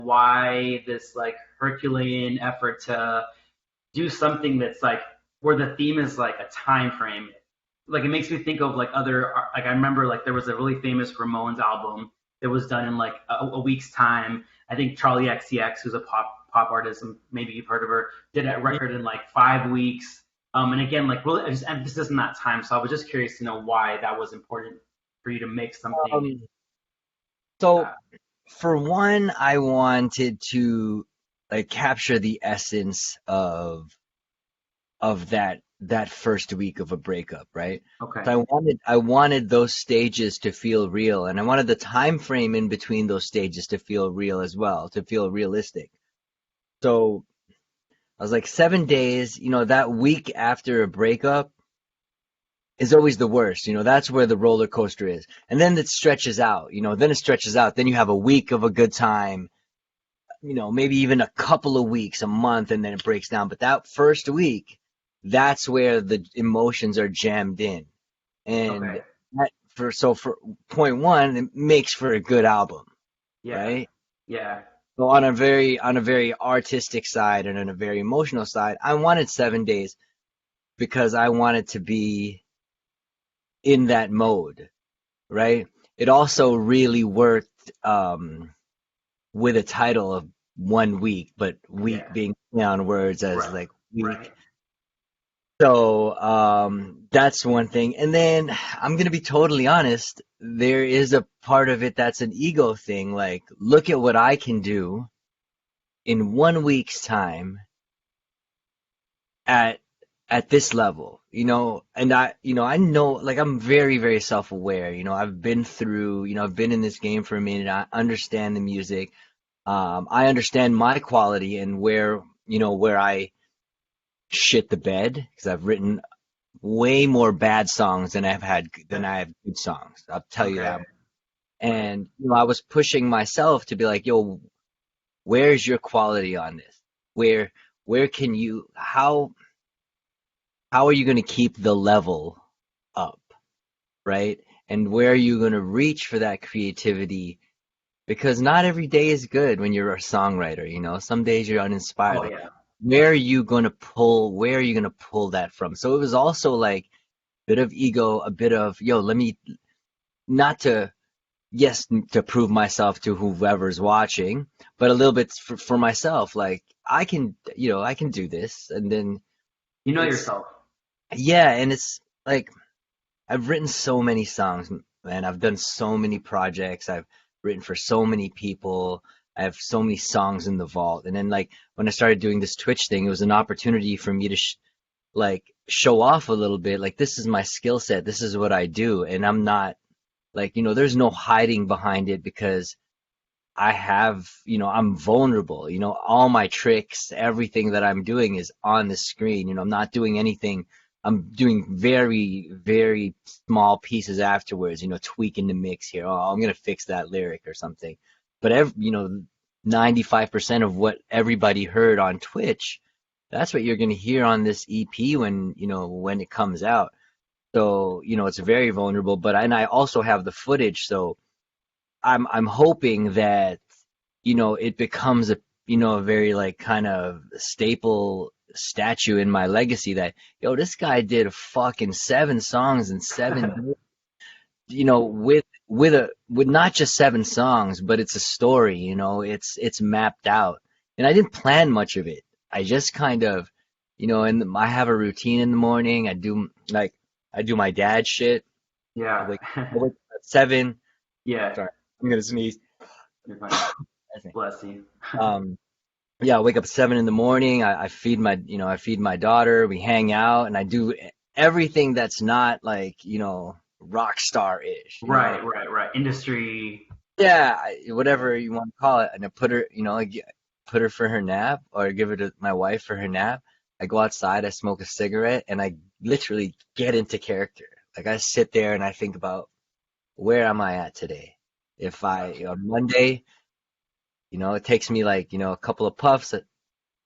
why this like Herculean effort to do something that's like where the theme is like a time frame. Like it makes me think of like other like I remember like there was a really famous Ramones album that was done in like a week's time. I think Charlie XCX, who's a pop artist, and maybe you've heard of her, did that record in like 5 weeks. And again, like really just emphasis on that time. So I was just curious to know why that was important for you to make something. Um, so Uh, for one, I wanted to like capture the essence of that first week of a breakup, right? okay. So I wanted those stages to feel real, and I wanted the time frame in between those stages to feel real as well, to feel realistic. So I was like 7 days, that week after a breakup is always the worst. That's where the roller coaster is. And then it stretches out, then it stretches out. Then you have a week of a good time, maybe even a couple of weeks, a month, and then it breaks down. But that first week, that's where the emotions are jammed in. Okay. And for point one, it makes for a good album, Yeah. right? Yeah. So on a very artistic side and on a very emotional side, I wanted 7 days because I wanted to be in that mode, right? It also really worked with a title of 1 week, but week Yeah. being play on words as Right. like Right. week. So that's one thing. And then I'm gonna be totally honest, there is a part of it that's an ego thing. Like, look at what I can do in 1 week's time at at this level, and I know, like, I'm very, very self-aware. I've been in this game for a minute. I understand the music. I understand my quality and where I shit the bed because I've written way more bad songs than I have good songs. I'll tell you Okay. that. Right. And I was pushing myself to be like, yo, where's your quality on this? Where can you how are you going to keep the level up, right? And where are you going to reach for that creativity? Because not every day is good when you're a songwriter, Some days you're uninspired. Oh Like, yeah. where are you going to pull that from? So it was also like a bit of ego, a bit of, yo, let me not to, yes, to prove myself to whoever's watching, but a little bit for myself. Like, I can do this. And then You know it's, yourself. yeah, and it's like, I've written so many songs, man. I've done so many projects. I've written for so many people. I have so many songs in the vault. And then, like, when I started doing this Twitch thing, it was an opportunity for me to like show off a little bit. Like, this is my skill set. This is what I do. And I'm not like, there's no hiding behind it because I'm vulnerable. All my tricks, everything that I'm doing is on the screen. I'm not doing anything. I'm doing very, very small pieces afterwards, tweaking the mix here. Oh, I'm gonna fix that lyric or something. But 95% of what everybody heard on Twitch, that's what you're gonna hear on this EP when it comes out. So, it's very vulnerable, and I also have the footage, so I'm hoping that it becomes a very like kind of staple statue in my legacy that, yo, this guy did fucking 7 songs in 7 days, with not just 7 songs, but it's a story, it's mapped out. And I didn't plan much of it. I just kind of, and I have a routine in the morning. I do my dad shit. I Yeah. wake, I wake up at 7. Yeah. Sorry, I'm gonna sneeze. You're fine. Bless you. Um, yeah, I wake up at 7 in the morning. I feed my daughter. We hang out, and I do everything that's not like, rock star-ish, Right. Right. Right. Industry. Yeah, whatever you want to call it. And I put her, like, put her for her nap or give her to my wife for her nap. I go outside, I smoke a cigarette, and I literally get into character. Like, I sit there and I think about where am I at today? If on Monday, it takes me like, a couple of puffs.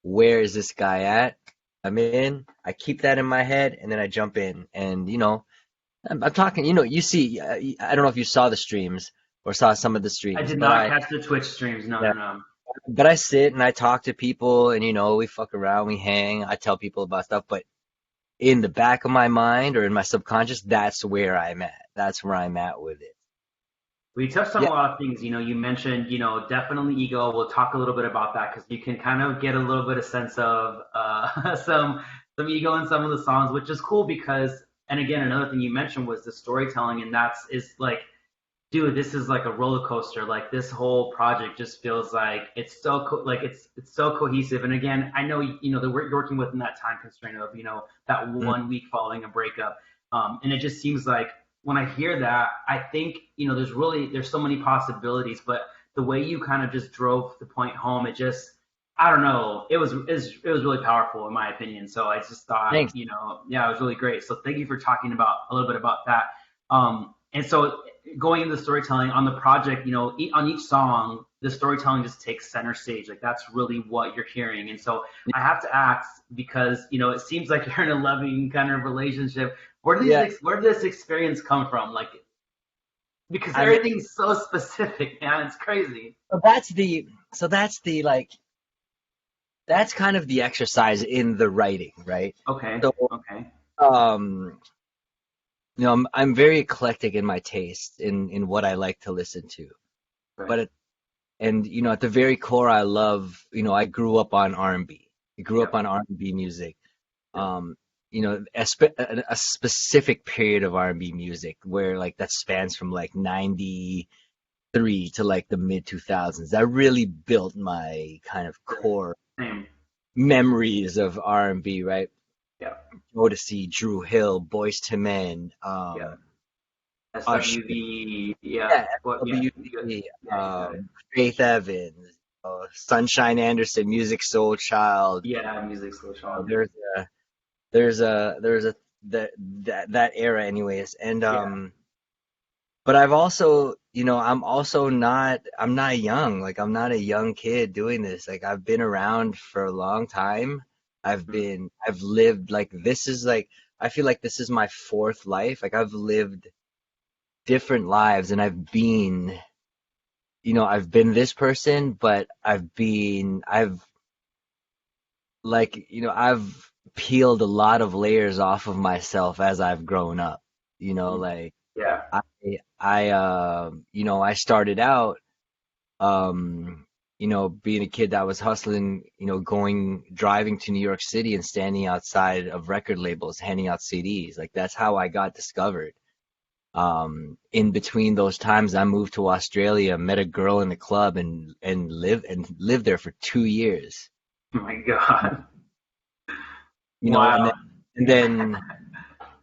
Where is this guy at? I'm in. I keep that in my head, and then I jump in. And I'm talking. You see. I don't know if you saw the streams or saw some of the I streams, did but not catch the Twitch streams. No. yeah, No. No. but I sit and I talk to people, and we fuck around, we hang. I tell people about stuff, but in the back of my mind or in my subconscious, that's where I'm at. That's where I'm at with it. We touched on a Yeah, lot of things. You mentioned, definitely ego. We'll talk a little bit about that because you can kind of get a little bit of sense of some ego in some of the songs, which is cool because, and again, another thing you mentioned was the storytelling, and that's is like, dude, this is like a roller coaster. Like this whole project just feels like it's so like it's so cohesive. And again, I know that we're working within that time constraint of that mm, 1 week following a breakup, and it just seems like when I hear that, I think there's so many possibilities, but the way you kind of just drove the point home, it just I don't know, it was really powerful in my opinion. So I just thought, thanks. yeah, it was really great. So thank you for talking about a little bit about that. And so going into the storytelling on the project, on each song, the storytelling just takes center stage. Like that's really what you're hearing. And so I have to ask because it seems like you're in a loving kind of relationship. Yeah, Where did this experience come from? Like because I mean, everything's so specific, man. It's crazy. so that's the like that's kind of the exercise in the writing, right? Okay. So, Okay. um, I'm very eclectic in my taste in what I like to listen to. Right. But at the very core, I love, I grew up on R&B. I grew up Yep. on R&B music. Yep. Um, a specific period of R&B music where like that spans from like 93 to like the mid 2000s. That really built my kind of Sure. core Same. memories of R&B, right? Yep. Odyssey, Drew Hill, Boyz II Men, Yep. Usher, SWV. Yeah. yeah, What? Yeah. You got. WB, Yeah. You got it. Faith Evans, Sunshine Anderson, Music Soul Child. Yeah. Music social. There's a there's a that era anyways. And Yeah. but I've also, I'm not young. Like I'm not a young kid doing this. Like I've been around for a long time. Mhm. I've lived like this is like I feel like this is my fourth life. Like I've lived different lives and I've been this person, but I've peeled a lot of layers off of myself as I've grown up. Mhm. Like Yeah. I I started out being a kid that was hustling, driving to New York City and standing outside of record labels, handing out CDs. Like that's how I got discovered. In between those times, I moved to Australia, met a girl in the club, and lived there for 2 years. Oh my God. You know, and then Wow.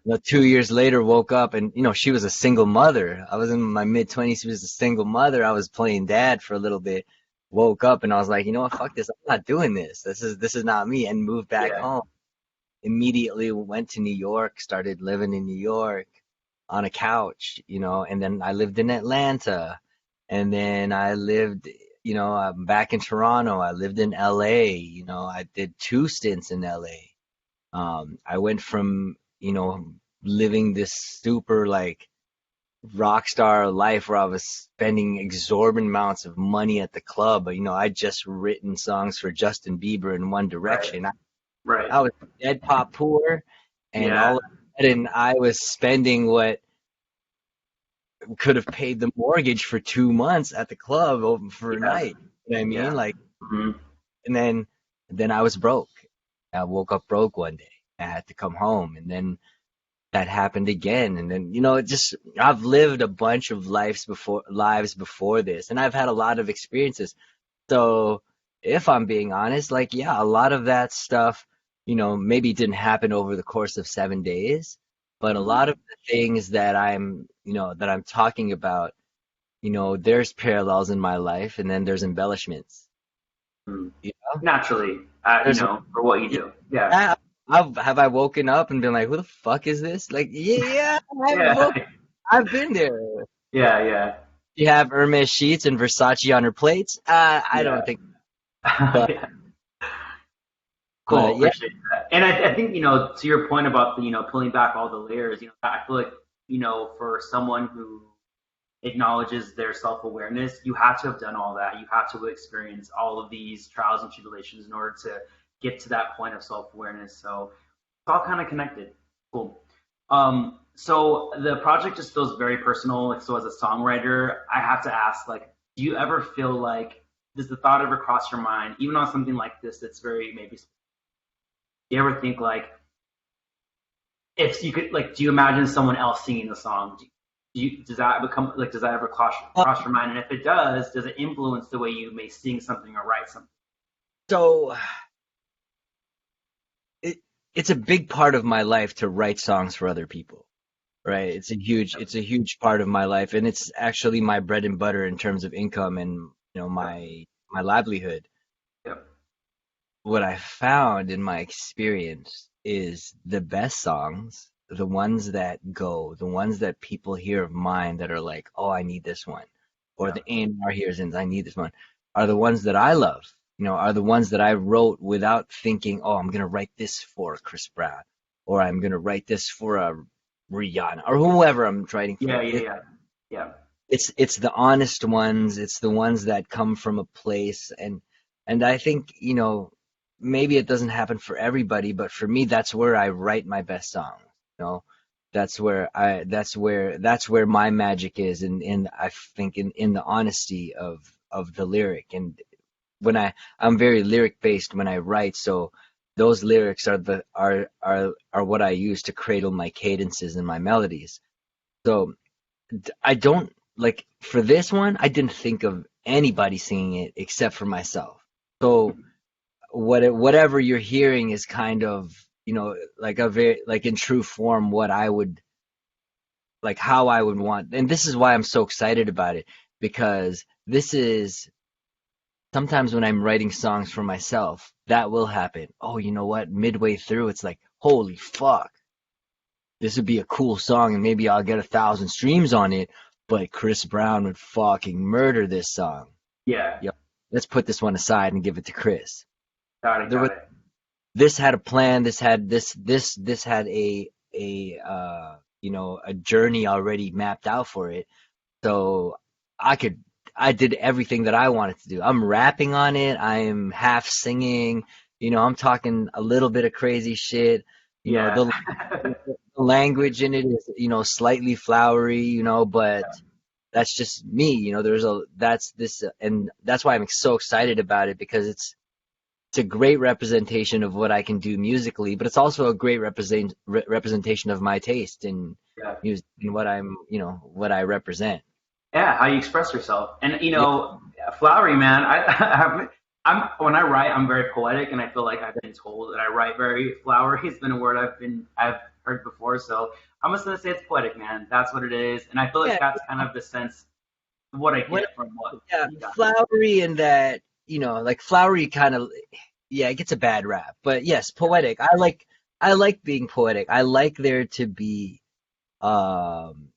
and then 2 years later, woke up and she was a single mother. I was in my mid 20s. She was a single mother. I was playing dad for a little bit. Woke up and I was like, you know what? Fuck this. I'm not doing this. This is not me. And moved back Yeah. home. Immediately went to New York. Started living in New York on a couch. And then I lived in Atlanta. And then I lived. I'm back in Toronto. I lived in LA. I did 2 stints in LA. I went from, living this super like rock star life where I was spending exorbitant amounts of money at the club. But, I just written songs for Justin Bieber in One Right. Direction. Right. I was dead pop poor, and Yeah. all of a sudden I was spending what could have paid the mortgage for 2 months at the club for a Yeah. night. You know what I mean? Yeah. Like, Hmm. and then I was broke. I woke up broke one day. I had to come home, and then that happened again. And then it just I've lived a bunch of lives before this, and I've had a lot of experiences. So if I'm being honest, like, yeah, a lot of that stuff maybe didn't happen over the course of 7 days, but a Hmm. lot of the things that I'm talking about, there's parallels in my life, and then there's embellishments. Hmm. you know Naturally, there's for what you do. Yeah. yeah, have I woken up and been like, who the fuck is this? Like, yeah, Yeah. I've been there. Yeah. Yeah. You have Hermes sheets and Versace on her plates? I don't Yeah. think, but Yeah. Cool. but yeah, Appreciate that. And I think, to your point about the, pulling back all the layers, I feel like, for someone who acknowledges their self-awareness. You have to have done all that. You have to have experienced all of these trials and tribulations in order to get to that point of self-awareness. So it's all kind of connected. Cool. So the project just feels very personal. Like, so as a songwriter, I have to ask, like, do you ever feel like, does the thought ever cross your mind, even on something like this that's very maybe, do you ever think like, if you could, like, do you imagine someone else singing the song? Does that become like, does that ever cross your mind? And if it does it influence the way you may sing something or write something? So it's a big part of my life to write songs for other people, right? It's a huge part of my life, and it's actually my bread and butter in terms of income and my livelihood. Yep. What I found in my experience is the best songs, the ones that go, the ones that people hear of mine that are like, oh, I need this one, or Yeah. the A&R hears and I need this one, are the ones that I love. Are the ones that I wrote without thinking, oh, I'm gonna write this for Chris Brown, or I'm gonna write this for a Rihanna, or whoever I'm writing Yeah. for. Yeah. Yeah. Yeah. It's the honest ones, it's the ones that come from a place, and I think, maybe it doesn't happen for everybody, but for me that's where I write my best songs. you know that's where my magic is, and I think in the honesty of the lyric. And I'm very lyric based when I write, so those lyrics are what I use to cradle my cadences and my melodies. So I don't like, for this one, I didn't think of anybody singing it except for myself. So whatever you're hearing is kind of, like a very, like, in true form, what I would like, how I would want. And this is why I'm so excited about it, because this is sometimes when I'm writing songs for myself, that will happen. Oh, you know what? Midway through, it's like, holy fuck, this would be a cool song, and maybe I'll get 1,000 streams on it, but Chris Brown would fucking murder this song. Yeah. Yep. Let's put this one aside and give it to Chris. Got it. There was, Got it. this had a plan. This had a journey already mapped out for it. So I could, I did everything that I wanted to do. I'm rapping on it. I'm half singing. I'm talking a little bit of crazy shit. Yeah. The language in it is, slightly flowery, but that's just me. And that's why I'm so excited about it, because it's a great representation of what I can do musically, but it's also a great representation of my taste in Yeah. music and what I represent. Yeah, how you express yourself. And Yeah. flowery man, I'm when I write, I'm very poetic, and I feel like I've been told that I write very flowery. It's been a word I've heard before, so I'm just gonna say it's poetic, man. That's what it is, and I feel like Yeah. that's kind of the sense of what I What, get from what yeah, you got. flowery, and that, like flowery kind of, yeah, it gets a bad rap. But yes, poetic. I like being poetic. I like there to be um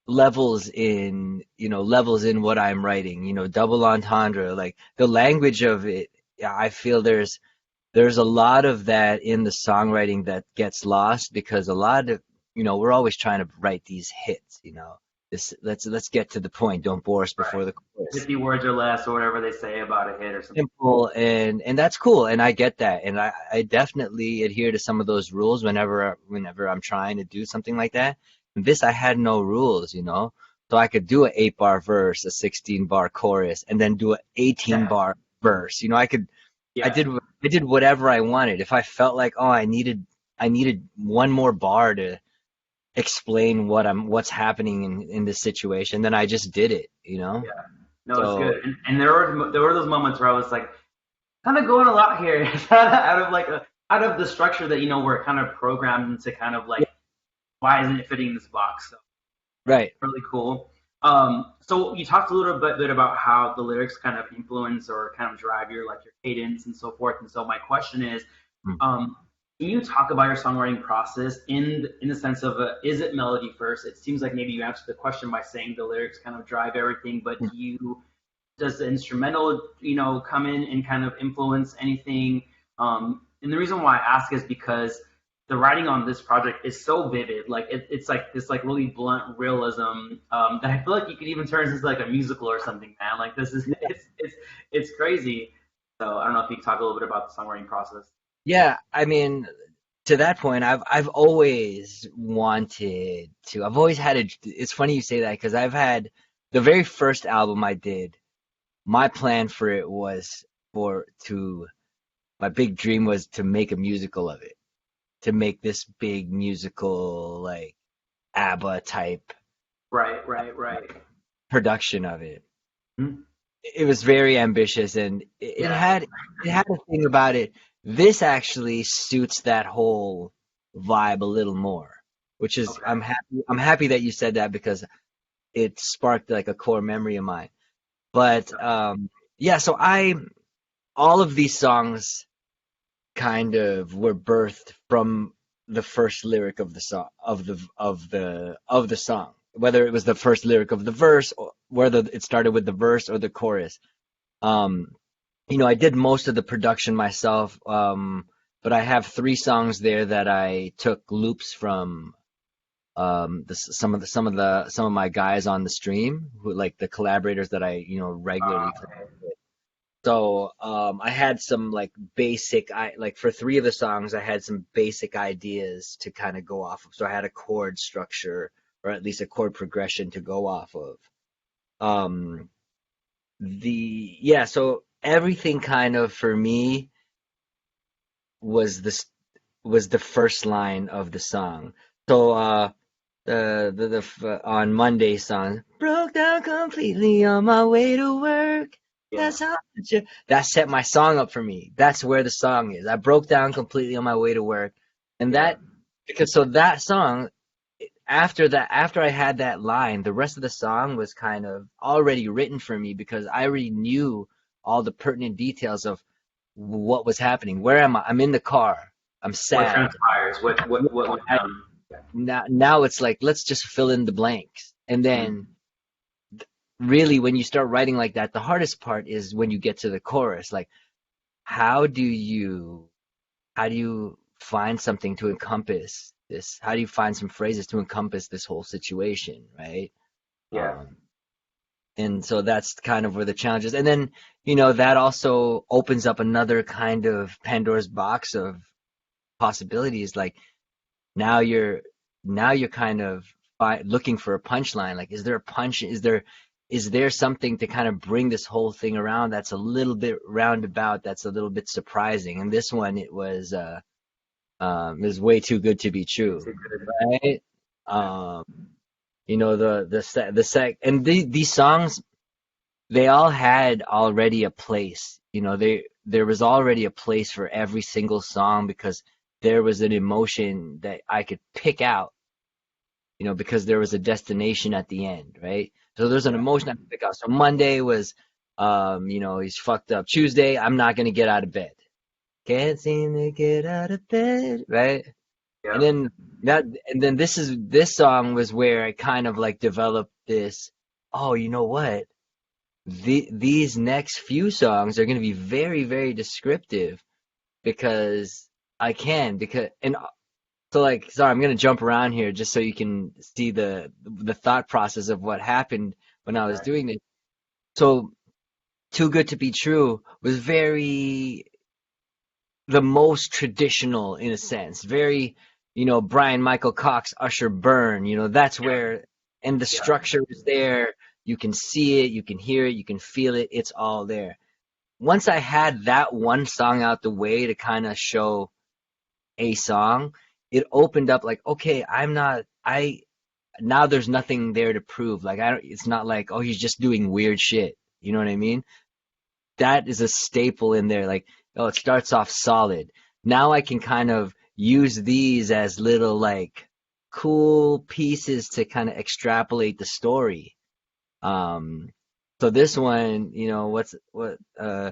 levels in what I'm writing, double entendre, like the language of it. Yeah, I feel there's a lot of that in the songwriting that gets lost, because a lot of, we're always trying to write these hits, this, let's get to the point, don't bore us Right. before the chorus. 50 words or less, or whatever they say about a hit or something. Simple, and that's cool, and I get that, and I definitely adhere to some of those rules whenever I'm trying to do something like that. This, I had no rules, so I could do an 8-bar verse, a 16-bar chorus, and then do an 18-bar verse. I Yeah. did I did whatever I wanted. If I felt like, oh, I needed one more bar to explain what's happening in this situation, then I just did it. Yeah. No, it's So good. And there were those moments where I was like, kind of going a lot here, out of like out of the structure that we're kind of programmed to kind of like, yeah, why isn't it fitting in this box? So right. really cool. So you talked a little bit about how the lyrics kind of influence or kind of drive your cadence and so forth. And so my question is, Mm. can you talk about your songwriting process in the sense of, is it melody first? It seems like maybe you answered the question by saying the lyrics kind of drive everything, but Mm. does the instrumental come in and kind of influence anything? And the reason why I ask is because the writing on this project is so vivid. Like it's like this like really blunt realism that I feel like you could even turn this into like a musical or something, man. Like this is it's crazy. So I don't know if you could talk a little bit about the songwriting process. Yeah, I mean, to that point, I've always wanted to. I've always had a. It's funny you say that because I've had the very first album I did. My plan for it was for to. My big dream was to make a musical of it, to make this big musical like ABBA type Right, right, right. production of it. Mhm. It was very ambitious, and Yeah. it had a thing about it. This actually suits that whole vibe a little more, which is Okay. I'm happy that you said that because it sparked like a core memory of mine. But yeah, so I all of these songs kind of were birthed from the first lyric of the song of the song, whether it was the first lyric of the verse or whether it started with the verse or the chorus. Um, I did most of the production myself, but I have three songs there that I took loops from some of my guys on the stream who like the collaborators that I regularly play. Okay. So I had some like basic I like for three of the songs I had some basic ideas to kind of go off of. So I had a chord structure or at least a chord progression to go off of. Um, so everything kind of for me was was the first line of the song. So on Monday song broke down completely on my way to work. Yeah. That's how that set my song up for me. That's where the song is. I broke down completely on my way to work, and Yeah. that because so that song after I had that line, the rest of the song was kind of already written for me because I already knew all the pertinent details of what was happening. Where am I? I'm in the car. I'm What sad. transpires? What went I, down? now it's like let's just fill in the blanks. And Mhm. then really when you start writing like that, the hardest part is when you get to the chorus. Like how do you how do you find something to encompass this? How do you find some phrases to encompass this whole situation, right? Yeah. Um, and so that's kind of where the challenge is. And then, that also opens up another kind of Pandora's box of possibilities. Like now you're now you're kind of looking for a punchline. Like, is there a punch? Is there something to kind of bring this whole thing around that's a little bit roundabout, that's a little bit surprising? And this one, it was way too good to be It's true, a good. right? Um, and these songs, they all had already a place. There was already a place for every single song because there was an emotion that I could pick out, because there was a destination at the end, right? So there's an Yeah. emotion I could pick out. So Monday was, he's fucked up. Tuesday, I'm not gonna get out of bed. Can't seem to get out of bed, right? And Yep. then this song was where I kind of like developed this. Oh, you know what? These next few songs are going to be very, very descriptive because and so like sorry, I'm going to jump around here just so you can see the thought process of what happened when I was Right. doing this. So Too Good to Be True was very the most traditional in a sense, very, Brian Michael Cox, Usher Burn, that's Yeah. where, and the Yeah. structure was there. You can see it, you can hear it, you can feel it. It's all there. Once I had that one song out the way to kind of show a song, it opened up like, okay, now there's nothing there to prove. Like, it's not like, oh, he's just doing weird shit. You know what I mean? That is a staple in there. Like, oh, it starts off solid. Now I can kind of use these as little like cool pieces to kind of extrapolate the story. Um, so this one, uh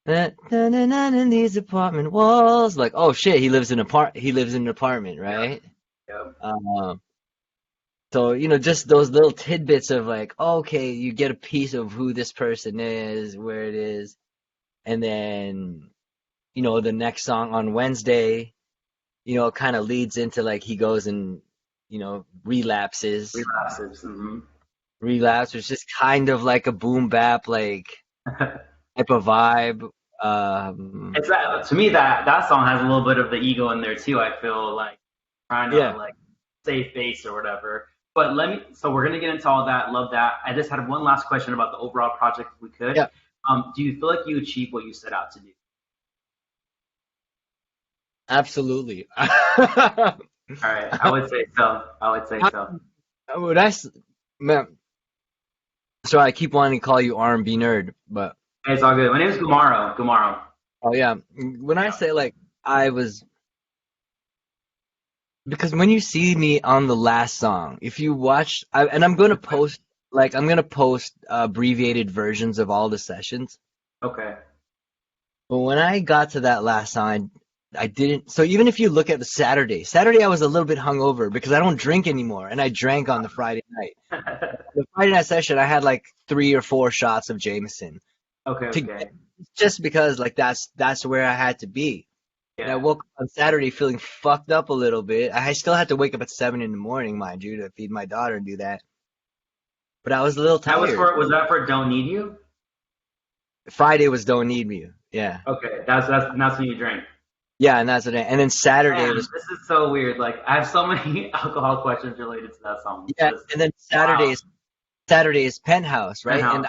in these apartment walls, like, oh shit, he lives in an apartment, Yeah. right? Yep. Um, so, just those little tidbits of like, okay, you get a piece of who this person is, where it is. And then, the next song on Wednesday, kind of leads into like he goes and relapses. relapses. Relapse was just kind of like a boom bap like type of vibe. It's that, to me, that song has a little bit of the ego in there too. I feel like trying to Yeah, like save face or whatever. But so we're gonna get into all that. Love that. I just had one last question about the overall project, if we could. yeah, Do you feel like you achieved what you set out to do? absolutely. All right, I would say so. I would say so. Would man, so I keep wanting to call you R&B nerd, but Hey, it's all good. My name is Gumaro. Gumaro. oh yeah, when I Yeah. say like I was because when you see me on the last song, if you watch, and I'm gonna post abbreviated versions of all the sessions. Okay. But when I got to that last song, I didn't. So even if you look at the Saturday I was a little bit hungover because I don't drink anymore, and I drank on the Friday night. The Friday night session, I had like 3 or 4 shots of Jameson Okay. to Okay. get, just because like that's where I had to be. And I Yeah. woke up on Saturday feeling fucked up a little bit. I still had to wake up at 7 in the morning, mind you, to feed my daughter and do that. But I was a little That was tired. for was that for Don't Need You? Friday was Don't Need Me. Yeah. Okay. That's when you drank. Yeah, and that's the day. And then Saturday Man, was this is so weird. Like I have so many alcohol questions related to that song. yeah, Just and then wow. Saturday is Penthouse, right? And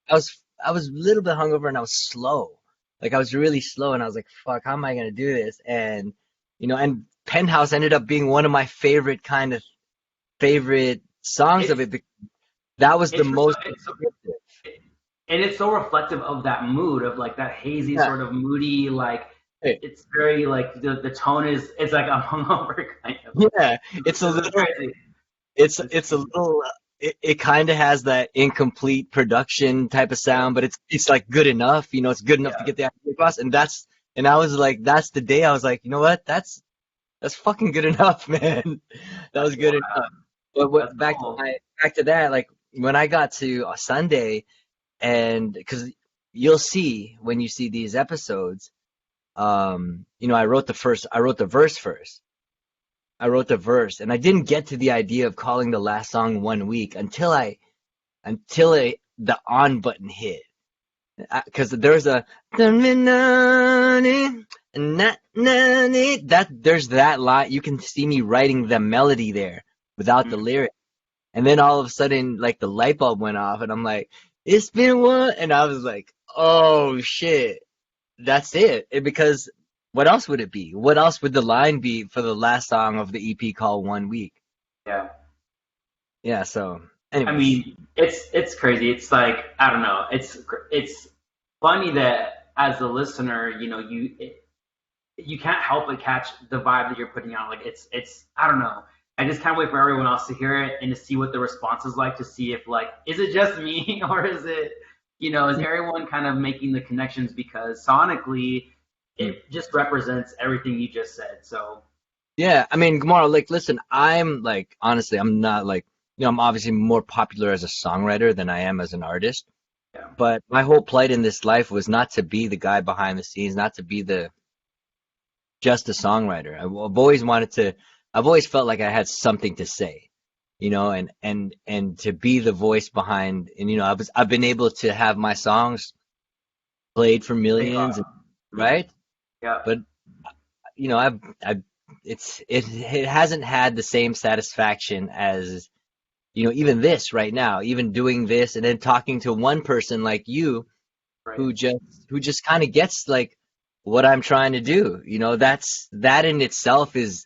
Penthouse. I was a little bit hungover and I was slow. Like I was really slow and I was like, fuck, how am I gonna do this? And and Penthouse ended up being one of my favorite songs of It's it because that was the it's just most it's so, descriptive. and it's so reflective of that mood of like that hazy Yeah. sort of moody like Hey, it's very like the tone is it's like I'm hungover kind of. yeah, it's a This is little crazy. it's It's it's a crazy. little it kind of has that incomplete production type of Yeah. sound, but it's like good enough, it's good enough to Yeah. get the idea across, and I was like, that's the day I was like, you know what, that's fucking good enough, man. That That's was good wild. enough. But That's cool. back to that, like when I got to Sunday, and because you'll see when you see these episodes, I wrote the verse first. I wrote the verse, and I didn't get to the idea of calling the last song 1 week the on button hit. Because there's a that there's that line. You can see me writing the melody there without the Mm. lyric, and then all of a sudden, like the light bulb went off, and I'm like, "It's been one," and I was like, "Oh shit, that's it." Because what else would it be? What else would the line be for the last song of the EP called 1 week? Yeah. Yeah. So, I anyways, mean, it's crazy. It's like I don't know. It's funny that as a listener, you can't help but catch the vibe that you're putting out. Like it's I don't know. I just can't wait for everyone else to hear it and to see what the response is like. To see if like is it just me or is it is everyone kind of making the connections because sonically mm, it just represents everything you just said. So yeah. I mean, Gumaro, like, listen, I'm like, honestly, I'm not like, I'm obviously more popular as a songwriter than I am as an artist. yeah, But my whole plight in this life was not to be the guy behind the scenes, not to be the just a songwriter. I've always felt like I had something to say, and to be the voice behind, and I've been able to have my songs played for take millions, off. right? Yeah, But I've it hasn't had the same satisfaction as even this right now, even doing this and then talking to one person like you right. who just kind of gets like what I'm trying to do. That in itself is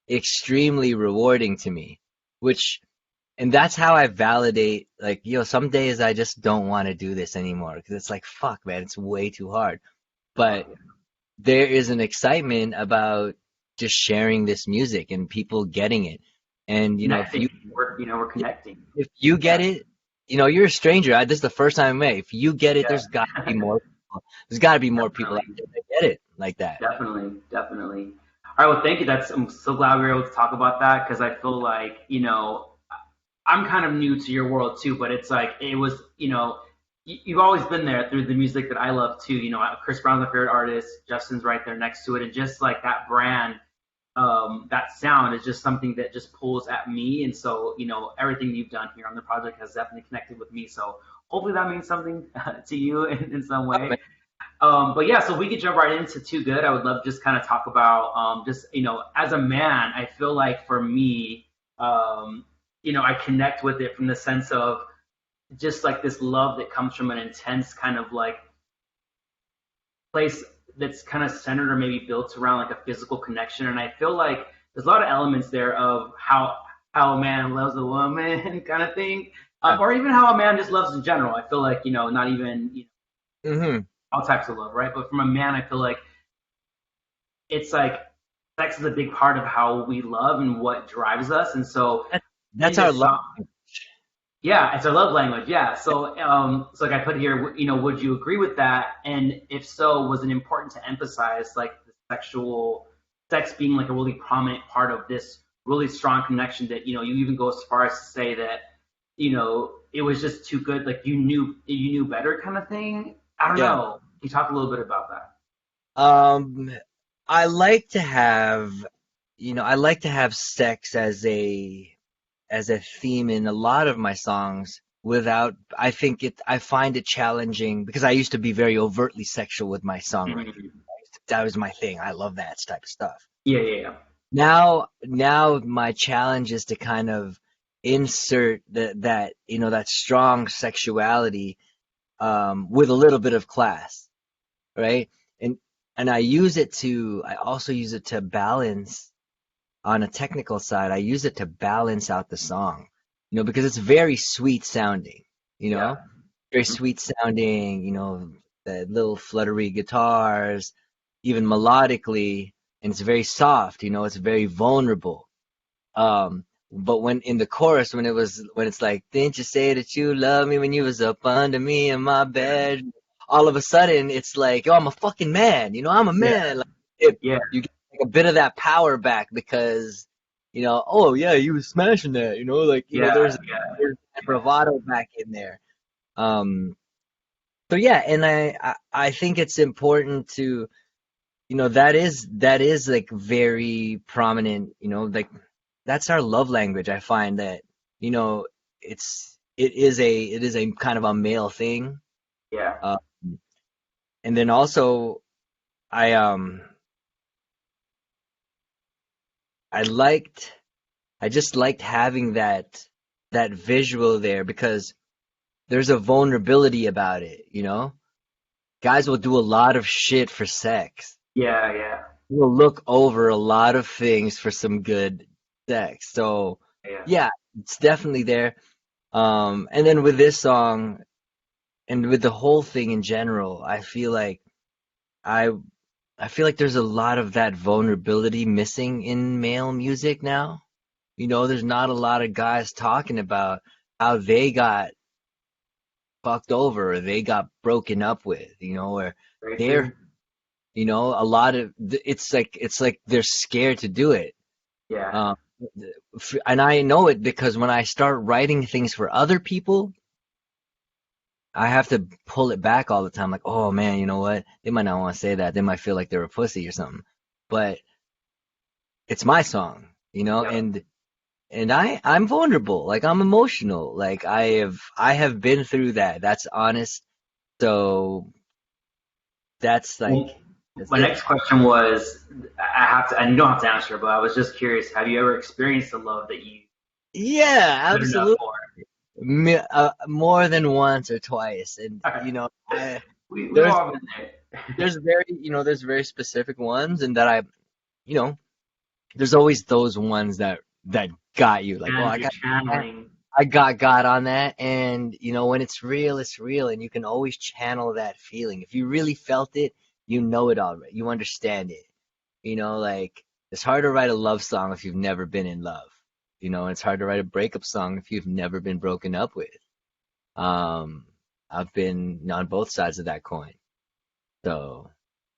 extremely rewarding to me, which and that's how I validate like, some days I just don't want to do this anymore because it's like, fuck, man, it's way too hard. But there is an excitement about just sharing this music and people getting it. And if Connecting. We're connecting. if you Yeah, get it, you're a stranger. This is the first time I met. If you get it, there's got to be yeah. more people. There's got to be more people out Definitely. there that get it like that. Definitely, definitely. All right, well, thank you. I'm so glad we were able to talk about that because I feel like, I'm kind of new to your world too, but it's like it was, you've always been there through the music that I love too. Chris Brown's my favorite artist. Justin's right there next to it, and just like that brand, that sound is just something that just pulls at me. And so, everything you've done here on the project has definitely connected with me. So hopefully that means something to you in some Oh, man. way. But yeah, so we could jump right into Too Good. I would love to just kind of talk about just, as a man, I feel like for me, I connect with it from the sense of just like this love that comes from an intense kind of like place that's kind of centered or maybe built around like a physical connection. And I feel like there's a lot of elements there of how a man loves a woman kind of thing, Yeah. or even how a man just loves in general. I feel like not even Hmm. all types of love, right? But from a man, I feel like it's like sex is a big part of how we love and what drives us. And so That, in that's our this love. song, yeah, it's our love language. Yeah. So like I put here, would you agree with that? And if so, was it important to emphasize like the sex being like a really prominent part of this really strong connection that, you even go as far as to say that, it was just too good. Like you knew better kind of thing. I don't Yeah. know. Can you talk a little bit about that? Um, I like to have, I like to have sex as a theme in a lot of my songs without I find it challenging because I used to be very overtly sexual with my songwriting. Mhm. That was my thing. I love that type of stuff. Yeah, yeah, yeah. Now my challenge is to kind of insert that strong sexuality with a little bit of class, right? And and I also use it to balance on a technical side. I use it to balance out the song, because it's very sweet sounding, you Yeah. know, very Mhm. sweet sounding, the little fluttery guitars, even melodically, and it's very soft, it's very vulnerable. But when in the chorus, when it's like, didn't you say that you love me when you was up under me in my bed? All of a sudden, it's like, yo, I'm a fucking man, I'm a Yeah. man. Like, Yeah. you get like a bit of that power back because, oh yeah, you was smashing that, like, Yeah. Yeah. there's that bravado back in there. Um, so yeah, and I think it's important to, that is like very prominent, like that's our love language. I find that, you know, it is a kind of a male thing. Yeah. Uh, and then also I um I liked I just liked having that visual there because there's a vulnerability about it, Guys will do a lot of shit for sex. Yeah. Yeah. We'll look over a lot of things for some good sex. So Yeah. yeah, it's definitely there. And then with this song and with the whole thing in general, I I feel like there's a lot of that vulnerability missing in male music now. There's not a lot of guys talking about how they got fucked over or they got broken up with, or Very they're, true. a lot of it's like they're scared to do it. Yeah. Um, and I know it because when I start writing things for other people, I have to pull it back all the time. Like, oh man, you know what? They might not want to say that. They might feel like they're a pussy or something. But it's my song, Yep. and I'm vulnerable. Like I'm emotional. Like I have been through that. That's honest. So that's like Well, that's my it. next question was, I have to, and you don't have to answer, but I was just curious. Have you ever experienced the love that you Yeah, good enough absolutely. for? More than once or twice, and All right. We've there's all been there. there's very specific ones, and that you know there's always those ones that got you like, oh, And I you're got channeling. I got on that, and when it's real, and you can always channel that feeling. If you really felt it, you know it already. You understand it. Like it's hard to write a love song if you've never been in love. And it's hard to write a breakup song if you've never been broken up with. Um, I've been on both sides of that coin. So,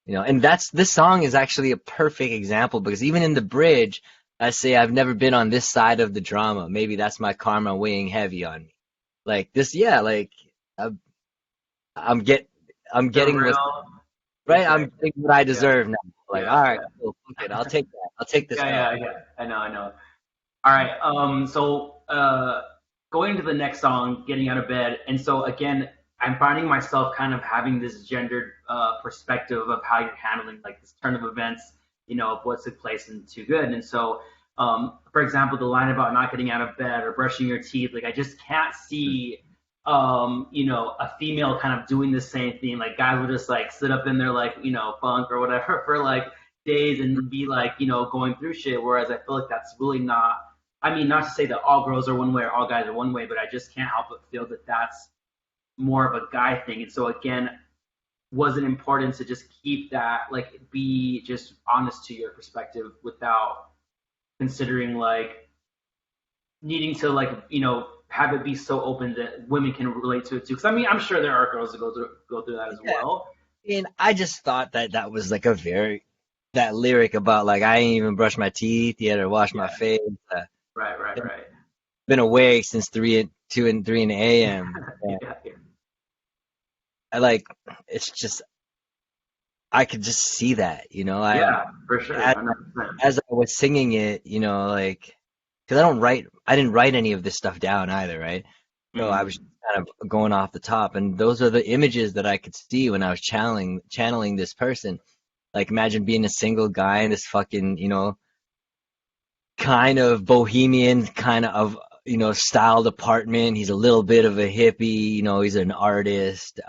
and this song is actually a perfect example because even in the bridge, I say I've never been on this side of the drama. Maybe that's my karma weighing heavy on me. Like this, yeah, like I'm, I'm get I'm The getting what real. right. I'm Exactly. getting what I Yeah. deserve now. Like, Yeah. all right, Yeah. cool, fuck it. I'll take that. I'll take this Yeah, L. yeah, yeah. I know. All right. Going into the next song, getting out of bed, and so again, I'm finding myself kind of having this gendered perspective of how you're handling like this turn of events, of what took place in Too Good. And so, for example, the line about not getting out of bed or brushing your teeth, like I just can't see, a female kind of doing the same thing. Like guys will just like sit up in their like, funk or whatever for like days and be like, going through shit. Whereas I feel like that's really not. I mean, not to say that all girls are one way or all guys are one way, but I just can't help but feel that that's more of a guy thing. And so again, was it important to just keep that, like, be just honest to your perspective without considering like needing to like have it be so open that women can relate to it too? Because I mean, I'm sure there are girls that go through that as Yeah. well. And I just thought that that was like that lyric about like I ain't even brushed my teeth yet or washed my Yeah, face. right, right, right. Been awake since 2 and 3 in the a.m. And Yeah, yeah, I like it's just I could just see that, yeah, for sure, as, 100%. as I was singing it, like because I didn't write any of this stuff down either, right? So I was Mm. just kind of going off the top, and those are the images that I could see when I was channeling this person. Like imagine being a single guy in this fucking, kind of bohemian kind of styled apartment. He's a little bit of a hippie, he's an artist,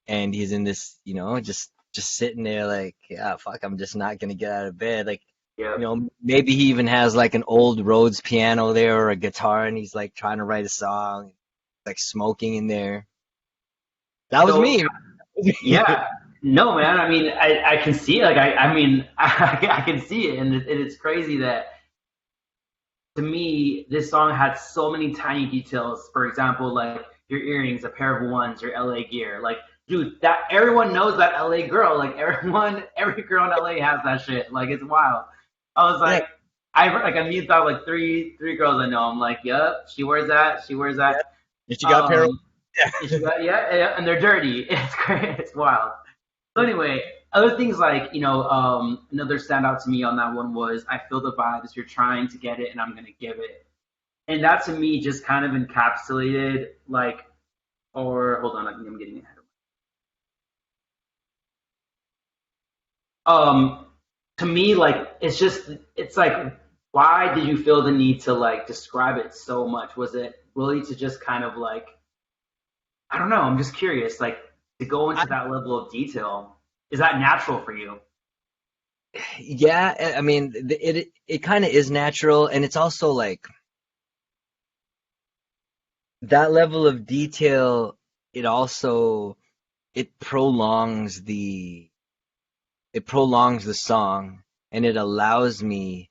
and he's in this, just sitting there like, yeah, fuck, I'm just not gonna get out of bed. Like, Yeah. maybe he even has like an old Rhodes piano there or a guitar, and he's like trying to write a song, like smoking in there. That was So me. yeah, no, man. I mean, I can see it. Like, I mean, I can see it, and it's crazy that to me, this song had so many tiny details. For example, like your earrings, a pair of ones, your LA gear. Like, dude, that everyone knows that LA girl. Like, every girl in LA has that shit. Like, it's wild. I was Yeah, like, I mused out like three girls I know. I'm like, yep, she wears that. She wears yeah. that. And she got a pair of Um, and she got, yeah, yeah, and they're dirty. It's great. It's wild. So anyway, other things like, another standout to me on that one was I feel the vibes. You're trying to get it, and I'm gonna give it. And that to me just kind of encapsulated like, or hold on, I think I'm getting ahead of. To me, like it's like, why did you feel the need to like describe it so much? Was it really to just kind of like, I don't know. I'm just curious, like to go I, into that level of detail. Is that natural for you? yeah, I mean, it kind of is natural, and it's also like that level of detail. It also it prolongs the it prolongs the song, and it allows me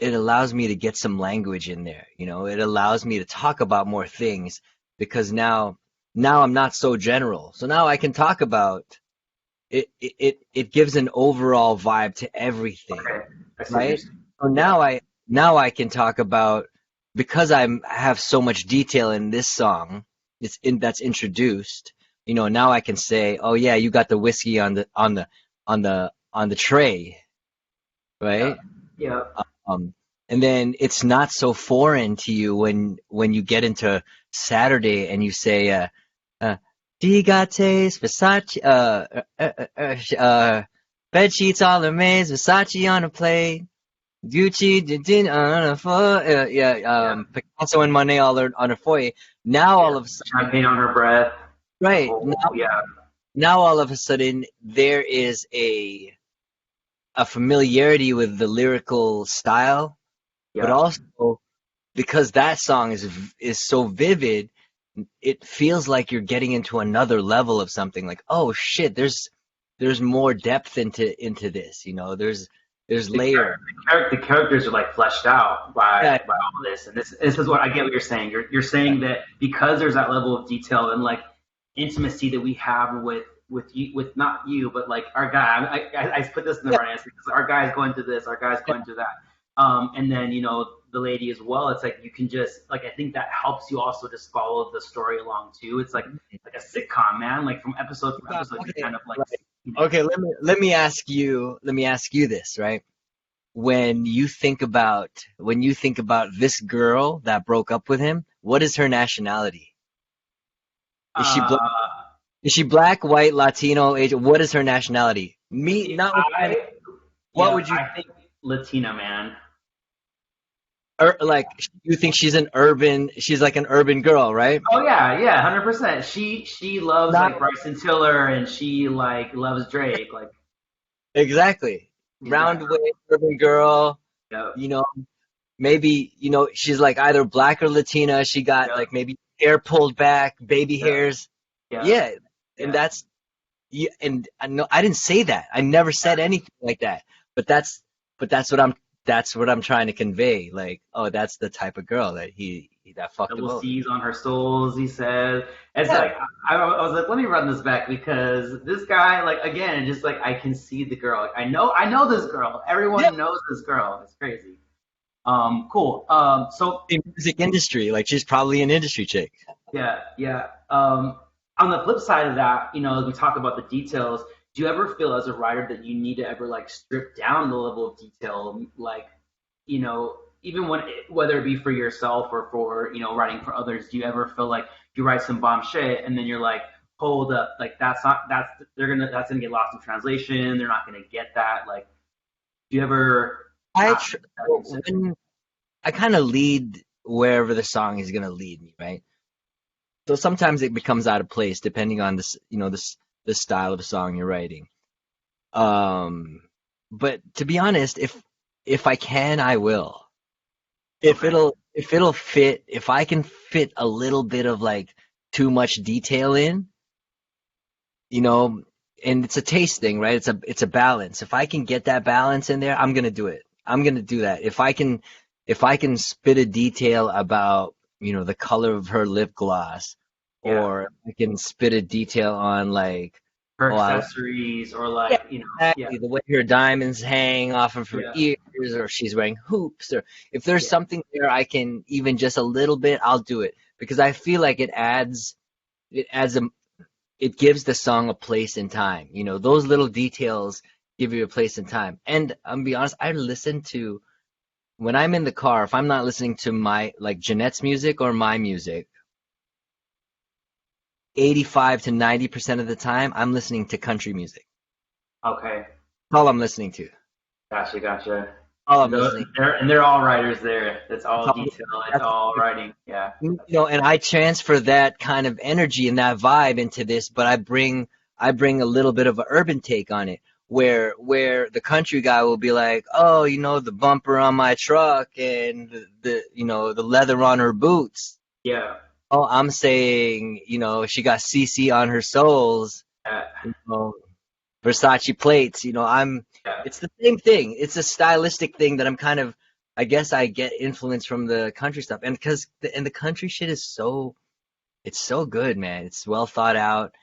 to get some language in there. It allows me to talk about more things because now I'm not so general. So now I can talk about it gives an overall vibe to everything, Okay, I see what you're right? saying. So Yeah. now I can talk about because have so much detail in this song. That's introduced. Now I can say, oh yeah, you got the whiskey on the tray, Yeah. right? Yeah. Um, and then it's not so foreign to you when you get into Saturday and you say, Gigate's Versace, bed sheets all amaze, Versace on a plate, Gucci did on a floor, Yeah. Picasso and Monet all on a foyer. Now Yeah. all of a sudden, Champagne on her breath. The right whole, yeah. now all of a sudden there is a familiarity with the lyrical style, but Yeah. also because that song is so vivid, it feels like you're getting into another level of something. Like, oh shit, there's more depth into this. There's layer. The characters are like fleshed out Yeah, by all this, and this is what I get what you're saying. You're saying that because there's that level of detail and like intimacy that we have with you, with not you, but like our guy. I put this in the yeah, right answer because our guy's going through this, our guy's yeah. going through that, and then the lady as well. It's like you can just like I think that helps you also just follow the story along too. It's like a sitcom, man. Like from episode to episode, you're Okay, kind of like right. Okay, let me ask you this, right? When you think about this girl that broke up with him, what is her nationality? Is she black? Uh, Is she black, white, Latino, Asian? What is her nationality? Me, see, notwithstanding, what yeah, would you I think Latina, man. like? You think she's like an urban girl, right? Oh yeah, yeah, 100%. She loves Not like Bryson Tiller and she like loves Drake. Like, exactly. she's that girl. Roundaway urban girl, Yep, you know, maybe, she's like either black or Latina. She got yep, like maybe hair pulled back, baby yep, hairs. yep, Yeah, and yeah. that's yeah, and I know I didn't say that. I never said anything like that. But that's what I'm trying to convey. Like, oh, that's the type of girl that fucked him Double over. C's on her soles, he said. It's Yeah, like I was like, let me run this back because this guy, like again, just like I can see the girl. Like, I know this girl. yeah. Everyone knows this girl. It's crazy. Cool. So In music industry, like she's probably an industry chick. yeah, yeah. On the flip side of that, as we talk about the details, do you ever feel as a writer that you need to ever like strip down the level of detail, like, even whether it be for yourself or for, writing for others, do you ever feel like you write some bomb shit and then you're like, hold up, like that's gonna get lost in translation, they're not gonna get that. Like, do you ever I have tr that considered? when I kind of lead wherever the song is gonna lead me, right? So sometimes it becomes out of place depending on the style of song you're writing. Um, but to be honest, if I can, I will. Okay. If I can fit a little bit of like too much detail in, you know, and it's a taste thing, right? It's a balance. If I can get that balance in there, I'm gonna do it. I'm gonna do that. If I can spit a detail about, the color of her lip gloss, Yeah. or I can spit a detail on like, Her oh, I accessories or yeah, like, yeah, exactly. The way her diamonds hang off of her yeah, ears, or she's wearing hoops, or if there's yeah. something there I can even just a little bit, I'll do it because I feel like it adds it gives the song a place in time. Those little details give you a place in time. And I'm be honest, I listen to when I'm in the car, if I'm not listening to my like Jeanette's music or my music, 85 to 90% of the time I'm listening to country music. Okay. That's all I'm listening to. Gotcha, gotcha. All I'm Those, listening. they're all writers there. That's That's all all, detail. It's that's all writing. Yeah. and I transfer that kind of energy and that vibe into this, but I bring a little bit of an urban take on it, where the country guy will be like, oh, the bumper on my truck and the leather on her boots. Yeah. Oh, I'm saying, she got CC on her soles, Yeah. you know, Versace plates. Yeah. It's the same thing. It's a stylistic thing that I'm kind of, I guess I get influence from the country stuff, and the country shit is it's so good, man. It's well thought out.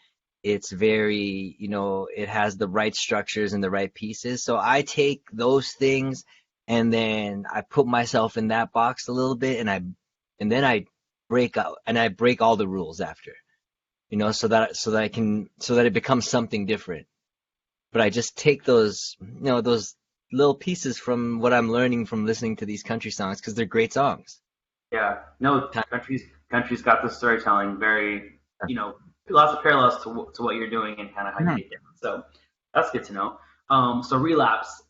It's very, it has the right structures and the right pieces. So I take those things and then I put myself in that box a little bit, and then I break out and I break all the rules after, so that it becomes something different. But I just take those little pieces from what I'm learning from listening to these country songs because they're great songs. Yeah. No, country's got the storytelling very, lots of parallels to what you're doing and kind of how you Mhm. get down. So that's good to know. So relapse.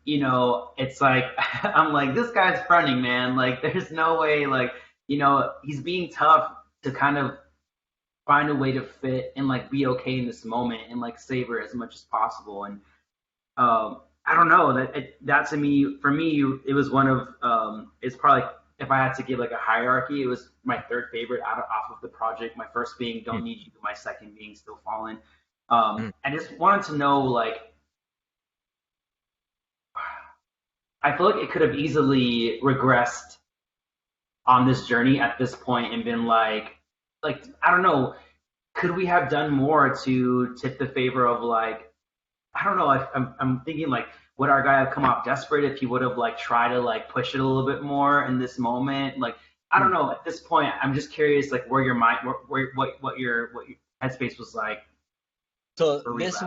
It's like I'm like this guy's fronting, man. Like there's no way. Like he's being tough to kind of find a way to fit and like be okay in this moment and like savor it as much as possible. And I don't know that to me for me it was one of it's probably if I had to give like a hierarchy, it was my third favorite off of the project. My first being Don't Need You, my second being Still Falling. Mhm. I just wanted to know like I feel like it could have easily regressed on this journey at this point and been like I don't know, could we have done more to tip the favor of like I don't know. I'm thinking like, would our guy have come off desperate if he would have like tried to like push it a little bit more in this moment? Like, I don't know. At this point, I'm just curious, like, where your mind, what your headspace was like So for relapse.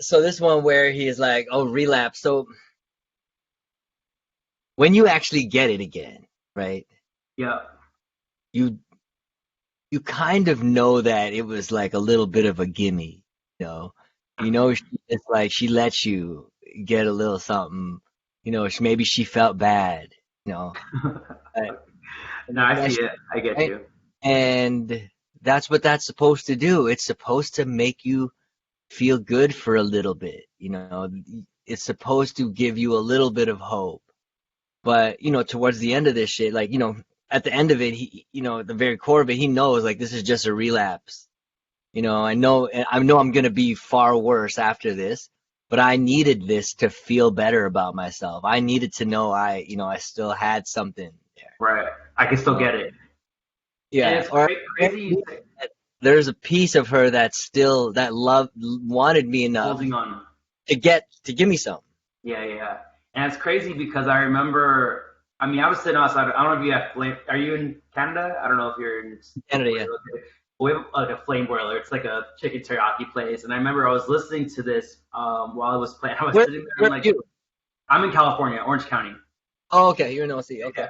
so this one where he is like, oh, relapse. So when you actually get it again, right? Yeah. You you kind of know that it was like a little bit of a gimme, you know. It's like she lets you get a little something, maybe she felt bad, you know. Uh, No, I that see sh- it. I get right? you. And that's what that's supposed to do. It's supposed to make you feel good for a little bit, you know. It's supposed to give you a little bit of hope. But, towards the end of this shit, like, at the end of it, at the very core of it, he knows like this is just a relapse. I know I'm gonna be far worse after this, but I needed this to feel better about myself. I needed to know I still had something there. Right. I can still Uh, get it. And yeah, it's or crazy you say, there's a piece of her that loved wanted me enough holding on. to give me something. Yeah, yeah, yeah. And it's crazy because I remember. I mean, I was sitting outside. I don't know if you have flame. Are you in Canada? I don't know if you're in Canada, where yeah. you're located. We have like a flame boiler. It's like a chicken teriyaki place. And I remember I was listening to this while I was playing. I was Where sitting there and where are like, you? I'm in California, Orange County. Oh, okay, you're in OC. Okay.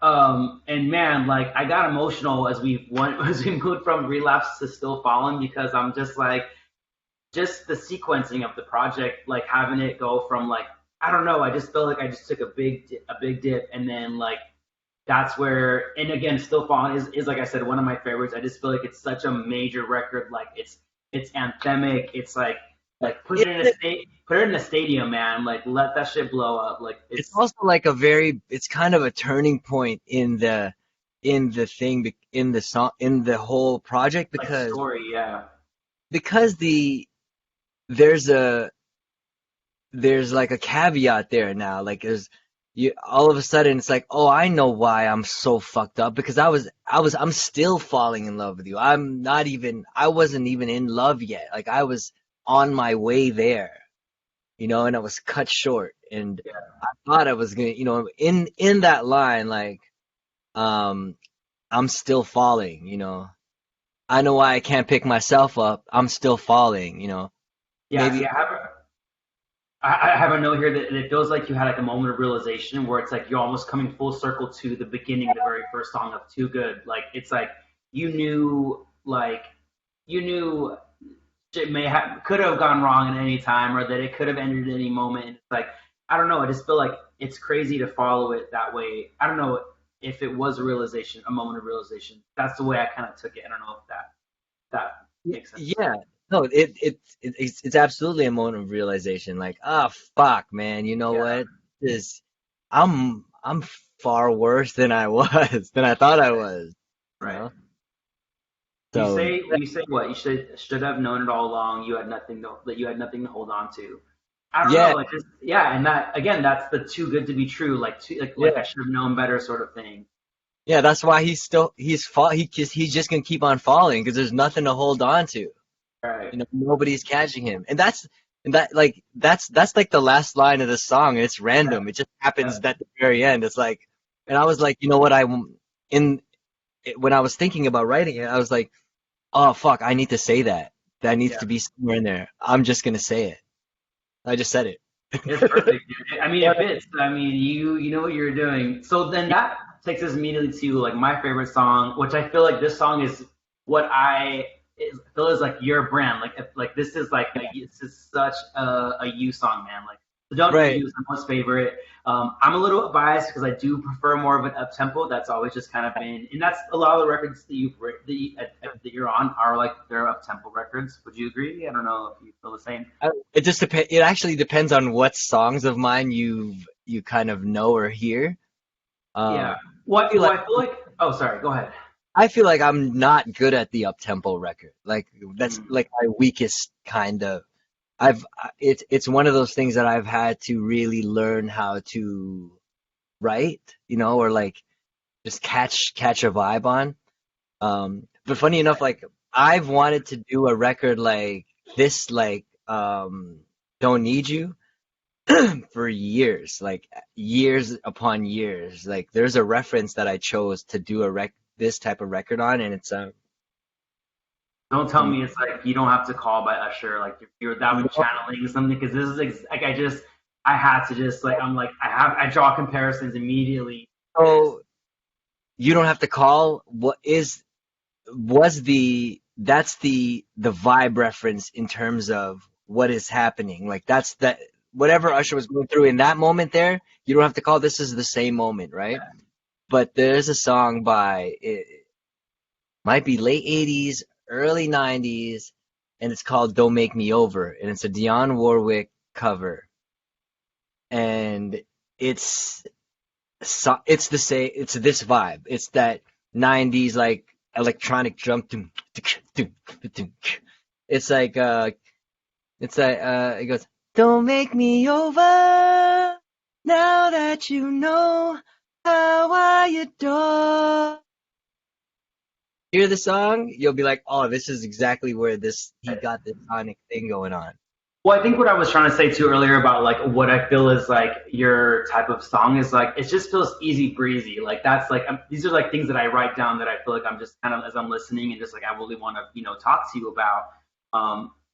Yeah. And man, like I got emotional as we went as we moved from relapse to still falling because I'm just like just the sequencing of the project, like having it go from like I don't know, I just felt like I just took a big dip, and then like that's where, and again, Still Falling is like I said, one of my favorites. I just feel like it's such a major record, like it's anthemic, it's like put it in a stadium, man, like let that shit blow up, like It's it's also like it's kind of a turning point in the song, in the whole project, like because story, yeah, because the there's a there's like a caveat there now. Like there's you all of a sudden it's like, oh, I know why I'm so fucked up, because I'm still falling in love with you. I wasn't even in love yet. Like I was on my way there, and I was cut short. And I thought I was gonna, in that line, like, um, I'm still falling, I know why I can't pick myself up. I'm still falling, yeah. maybe. See, I have a note here that it feels like you had like a moment of realization where it's like you're almost coming full circle to the beginning, the very first song of Too Good. Like it's like you knew, like you knew shit could have gone wrong at any time, or that it could have ended at any moment. And it's like I don't know. I just feel like it's crazy to follow it that way. I don't know if it was a realization, a moment of realization. That's the way I kind of took it. I don't know if that makes sense. Yeah, no, it's absolutely a moment of realization. Like, ah, fuck, man, you know Yeah. what? This, I'm far worse than I was, than I thought I was, you Right. know? So, You say what? You should have known it all along. You had nothing that you had nothing to hold on to. I don't know, yeah, like just yeah, and that again, that's the too good to be true, like I yeah, should have known better sort of thing. yeah. That's why he's just gonna keep on falling, because there's nothing to hold on to. Right. Nobody's catching him, and that's like the last line of the song. It's Yeah. random. It just Yeah. happens at the very end. It's like, and I was like, you know what? In when I was thinking about writing it, I was like, oh fuck, I need to say that. That needs Yeah. to be somewhere in there. I'm just gonna say it. I just said it. It's perfect, dude. I mean, it fits. I mean, you know what you're doing. So then that takes us immediately to like my favorite song, which I feel like this song is what feel is like your brand. Like like this is such a you song, man. Like so don't Right. confuse my most favorite. I'm a little biased because I do prefer more of an up tempo. That's always just kind of been, and that's a lot of the records that you're on are like they're up tempo records. Would you agree? I don't know if you feel the same. It just depends. It actually depends on what songs of mine you kind of know or hear. Yeah. I feel Well, like I feel like. Oh, sorry. Go ahead. I feel like I'm not good at the up tempo record. Like that's Mm, like my weakest kind of. It's one of those things that I've had to really learn how to write, or like just catch a vibe on. But funny enough, like I've wanted to do a record like this, like Don't Need You, for years, like years upon years. Like there's a reference that I chose to do this type of record on, and it's Don't tell me it's like You Don't Have to Call by Usher. Like you're that was No. channeling something because this is like I had to just like I'm like I draw comparisons immediately. This So you don't have to call. What is was that's the vibe reference in terms of what is happening. Like that's that whatever Usher was going through in that moment there. You don't have to call. This is the same moment, right? But there's a song by it might be late '80s, early '90s, and it's called "Don't Make Me Over," and it's a Dionne Warwick cover, and it's it's the same. It's this vibe. It's that '90s like electronic drum. It's like it goes. Don't make me over now that you know how I adore. Hear the song, you'll be like, oh, this is exactly where this he got this sonic thing going on. Well, I think what I was trying to say too earlier about like what I feel is like your type of song is like it just feels easy breezy. Like that's like these are like things that I write down that I feel like I'm just kind of as I'm listening and just like I really want to talk to you about.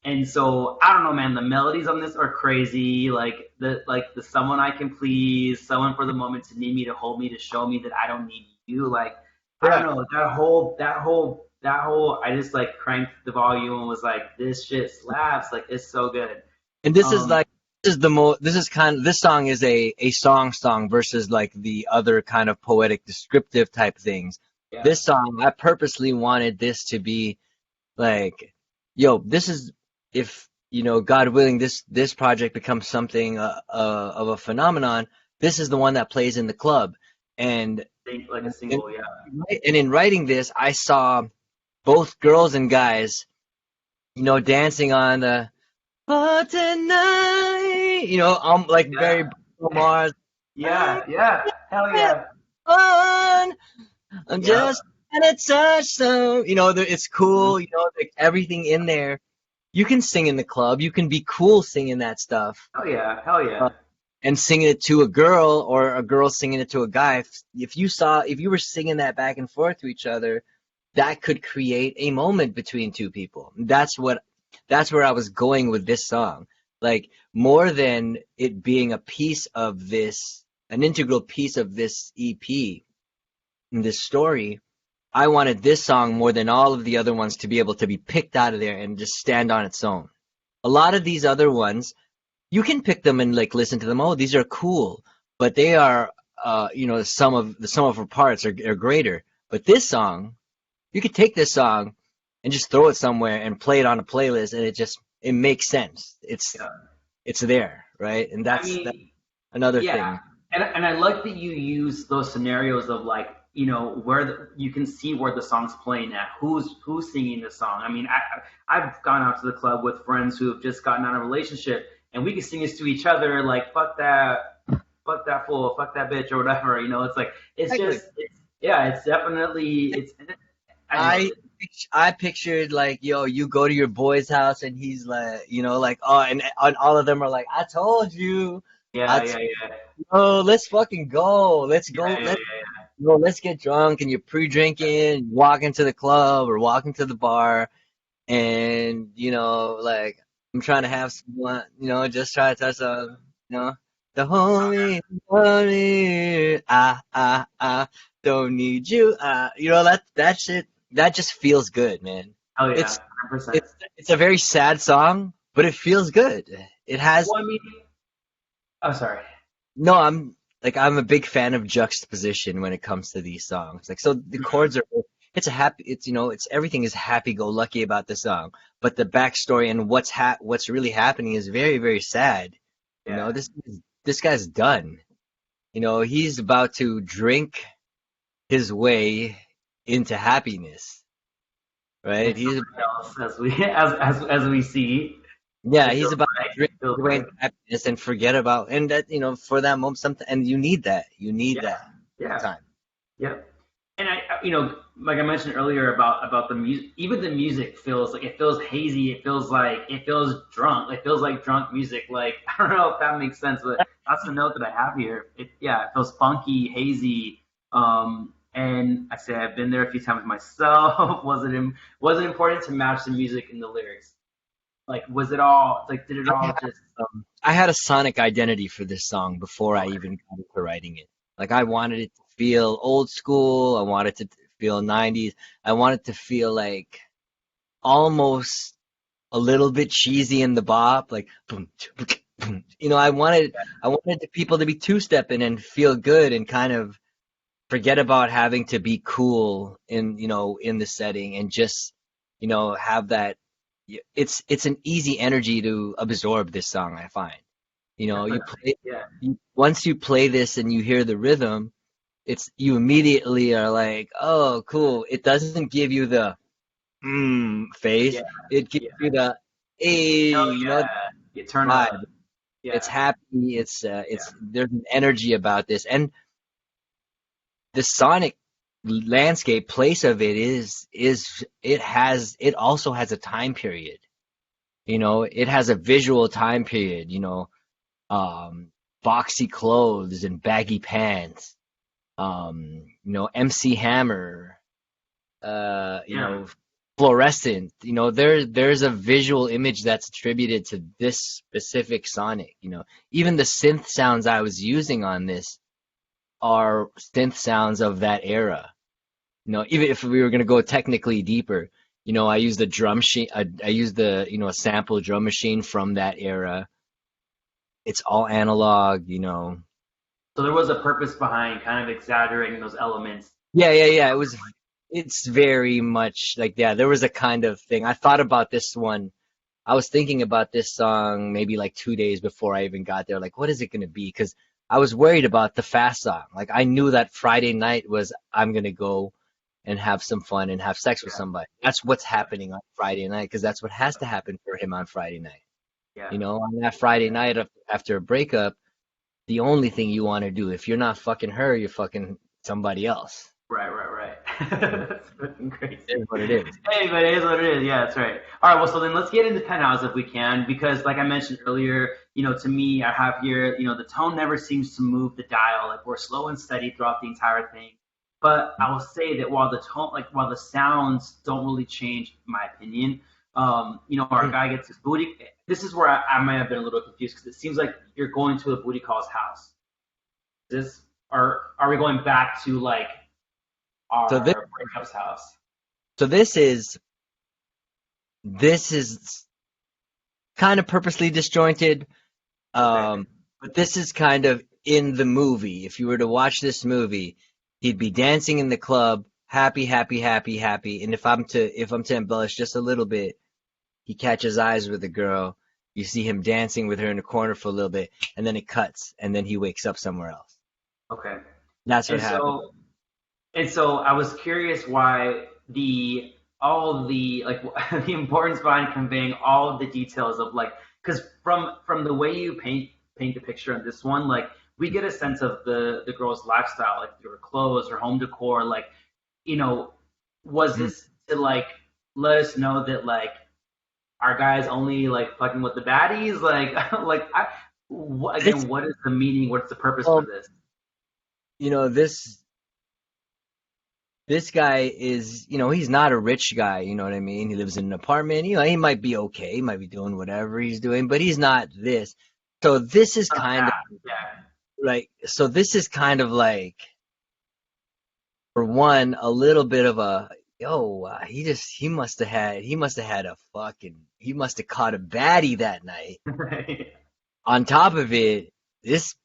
And so I don't know, man. The melodies on this are crazy. Like the someone I can please, someone for the moment to need me, to hold me, to show me that I don't need you. Like I don't Yeah. know that whole. I just like cranked the volume and was like, this shit slaps. Like it's so good. And this is Um, like this is the most this is kind of this song is a song versus like the other kind of poetic descriptive type things. yeah, This song, I purposely wanted this to be like, yo, this is if God willing, this project becomes something of a phenomenon. This is the one that plays in the club, and like a and, single, yeah, and in writing this, I saw both girls and guys, dancing on the "For Tonight," like very yeah, Bruno Mars. yeah, yeah, hell "I'm yeah, on, I'm yep, just and it's such so it's mhm, cool, like everything in there. You can sing in the club. You can be cool singing that stuff, hell yeah, hell uh, yeah, and singing it to a girl or a girl singing it to a guy. If you were singing that back and forth to each other, that could create a moment between two people. That's where I was going with this song. Like more than it being a piece of this, an integral piece of this EP, this story, I wanted this song more than all of the other ones to be able to be picked out of there and just stand on its own. A lot of these other ones, you can pick them and like listen to them. Oh, these are cool, but they are, some of her parts are greater. But this song, you could take this song and just throw it somewhere and play it on a playlist, and it makes sense. yeah. It's there, right? And I that's mean, another yeah, thing. and I like that you use those scenarios of like where you can see where the song's playing at, who's singing the song. I mean, I've gone out to the club with friends who have just gotten out of a relationship, and we can sing this to each other like fuck that fool, fuck that bitch, or whatever. It's like Exactly. yeah, it's definitely I don't know. I I pictured like, yo, you go to your boy's house and he's like, like, oh, and all of them are like, I told you, I Yeah, t- yeah, yeah, let's fucking go, yeah, yeah, let's get drunk, and you're pre-drinking, walk into the club or walk into the bar, and like I'm trying to have someone, just try to touch you know, the homie, don't need you, that shit, that just feels good, man. hell yeah, It's 100%. it's a very sad song, but it feels good. It has Well, I mean, oh, sorry. no, I'm a big fan of juxtaposition when it comes to these songs. Like so the chords are it's a happy it's it's everything is happy go lucky about the song, but the backstory and what's really happening is very, very sad. You know, Yeah. this guy's done. He's about to drink his way into happiness, right? And somebody else, as we as we see, Yeah, it he's feels about to right. drink It his feels way right. into happiness and forget about and that, for that moment something, and you need that. You need Yeah, that yeah, time. yeah. And like I mentioned earlier about the music, even the music feels like it feels hazy. It feels like it feels drunk. It feels like drunk music. Like I don't know if that makes sense, but that's the note that I have here. Yeah, it feels funky, hazy. And I say I've been there a few times myself. Was it important to match the music and the lyrics? Like, was it all like? Did it all just? I had a sonic identity for this song before I Okay. even got into writing it. Like I wanted it to feel old school. I wanted it to feel 90s. I wanted to feel like almost a little bit cheesy in the bop, like boom, boom, boom. I wanted the people to be two-stepping and feel good and kind of forget about having to be cool in the setting and just have that. It's an easy energy to absorb this song, I find. Definitely. Yeah. Once you play this and you hear the rhythm, you immediately are like, oh, cool. It doesn't give you the face. Yeah. It gives Yeah. you the hey, Hell yeah. You turn up. vibe. It's Yeah. happy. Yeah. It's there's an energy about this, and the sonic landscape place of it it also has a time period. It has a visual time period. Um, boxy clothes and baggy pants. MC Hammer. Yeah. Fluorescent. There's a visual image that's attributed to this specific sonic. Even the synth sounds I was using on this are synth sounds of that era. Even if we were gonna go technically deeper, I used a drum machine. I used a sample drum machine from that era. It's all analog. So there was a purpose behind kind of exaggerating those elements. Yeah, yeah, yeah. It's very much like, yeah, there was a kind of thing. I thought about this one. I was thinking about this song maybe like 2 days before I even got there. Like, what is it gonna be? Because I was worried about the fast song. Like, I knew that Friday night was I'm gonna go and have some fun and have sex with Yeah. somebody. That's what's happening on Friday night because that's what has to happen for him on Friday night. Yeah. On that Friday night after a breakup, the only thing you want to do, if you're not fucking her, you're fucking somebody else. Right, right, right. You know, That's fucking it crazy. is what it is. Hey, but it is what it is. Yeah, that's right. All right, well, so then let's get into Penthouse if we can, because like I mentioned earlier, to me, I have here, the tone never seems to move the dial. Like we're slow and steady throughout the entire thing. But I will say that while the sounds don't really change, in my opinion, our guy gets his booty. This is where I might have been a little confused because it seems like you're going to a booty call's house. This, or are we going back to like So this, our breakup's house? so this is kind of purposely disjointed. Okay. But this is kind of in the movie. If you were to watch this movie, he'd be dancing in the club, happy, happy, happy, happy. And if I'm to embellish just a little bit, he catches eyes with a girl. You see him dancing with her in the corner for a little bit, and then it cuts, and then he wakes up somewhere else. Okay. That's what And happened. so I was curious why all the like the importance behind conveying all of the details of like because from the way you paint the picture on this one, like we get a sense of the girl's lifestyle, like her clothes, her home decor, like you know, was Mhm. this to like let us know that like our guys only like fucking with the baddies, like This, again, what is the meaning? What's the purpose for um, this? this guy is, he's not a rich guy, you know what I mean? He lives in an apartment, he might be okay, he might be doing whatever he's doing, but he's not this. So this is Not kind of that, yeah. like, for one, a little bit of a, yo, he must have caught a baddie that night. On top of it, this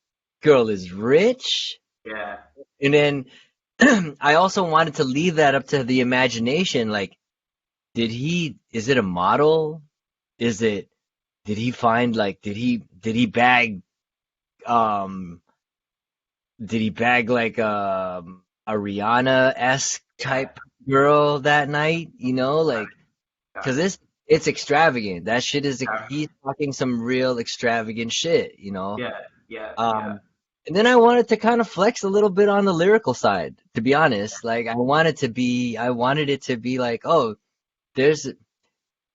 girl is rich. Yeah. And then I also wanted to leave that up to the imagination. Like, is it a model? Is it, um, did he bag like a Rihanna-esque Yeah. type girl that night? Like, Got cause it. it's extravagant. That shit Got he's talking some real extravagant shit. Yeah. Yeah. Yeah. Um, and then I wanted to kind of flex a little bit on the lyrical side, to be honest. Like, I wanted it to be like, oh, there's,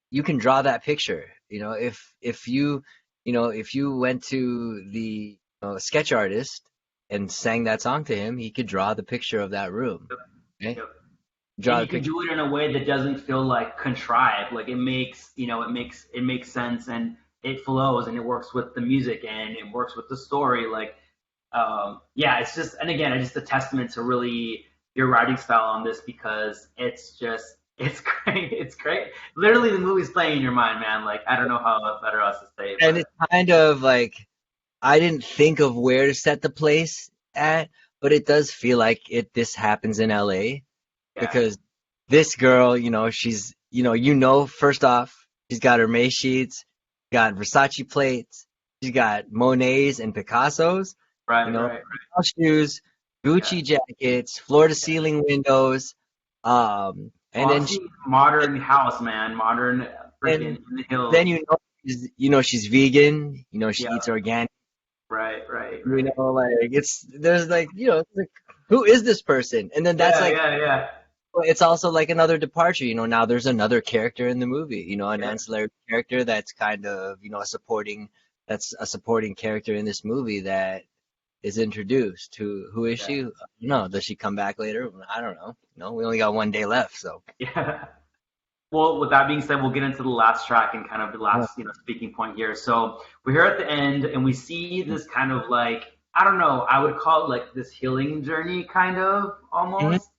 you can draw that picture. If you went to the sketch artist and sang that song to him, he could draw the picture of that room. Okay? Yep. And Draw you the can picture. do it in a way that doesn't feel like contrived. Like it makes, it makes sense and it flows and it works with the music and it works with the story. Like, yeah, it's just, and again, it's just a testament to really your writing style on this because it's just, it's great. It's great. Literally, the movie's playing in your mind, man. Like, I don't know how better else to say it, And but it's kind of like I didn't think of where to set the place at, but it does feel like this happens in LA yeah, because this girl, she's, first off, she's got her May sheets, got Versace plates, she's got Monets and Picassos, right, right, shoes, yeah. Gucci jackets, floor to ceiling windows, and then Glossy, modern house, man. Modern freaking and in the hills. then she's vegan, she Yeah, eats organic. right, right, right. Like there's like, it's like, who is this person? And then that's Yeah, like, yeah, yeah. it's also like another departure. Now there's another character in the movie, an Yeah, ancillary character that's kind of, that's a supporting character in this movie that is introduced. Who is yeah, she? No, does she come back later? I don't know. We only got one day left, so. yeah. Well, with that being said, we'll get into the last track and kind of the Yeah. last, speaking point here. So we're here at the end, and we see this kind of like, I don't know, I would call it like this healing journey, kind of Mhm. almost.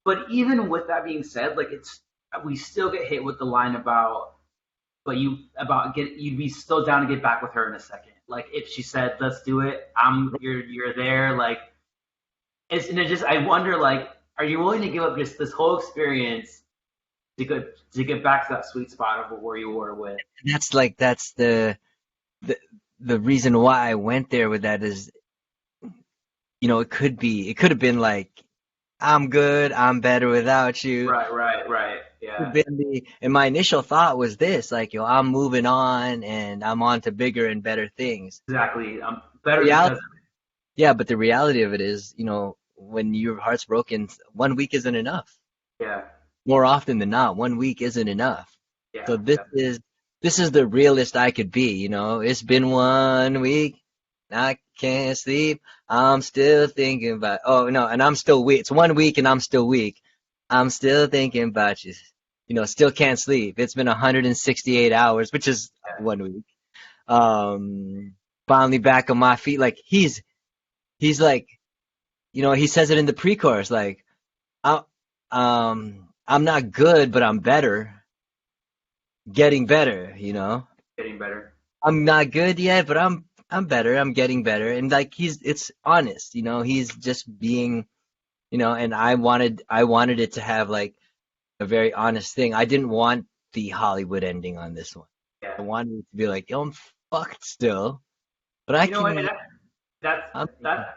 But even with that being said, like we still get hit with the line about, but you'd be still down to get back with her in a second. Like if she said, "Let's do it," you're there. Like it just, I wonder, like, are you willing to give up just this whole experience to get back to that sweet spot of where you were with? That's the the reason why I went there with that is, it could have been like, I'm good, I'm better without you. Right, right, right. Have Yeah, been and my initial thought was this, like, I'm moving on and I'm on to bigger and better things. exactly. Better Reality, because yeah, but the reality of it is, when your heart's broken, 1 week isn't enough. yeah, More often than not, 1 week isn't enough. yeah, So this is the realest I could be, It's been 1 week, I can't sleep. I'm still thinking about. Oh no, and I'm still weak. It's 1 week and I'm still weak. I'm still thinking about you. Still can't sleep. It's been 168 hours, which is yeah. 1 week. Finally back on my feet. Like he's like, he says it in the pre-chorus, like, I, I'm not good, but I'm better, getting better. Getting better. I'm not good yet, but I'm better. I'm getting better. And like it's honest, he's just being, and I wanted it to have like a very honest thing. I didn't want the Hollywood ending on this one. I Yeah. wanted it to be like, yo, I'm fucked still, but I You know what? can. That's I'm,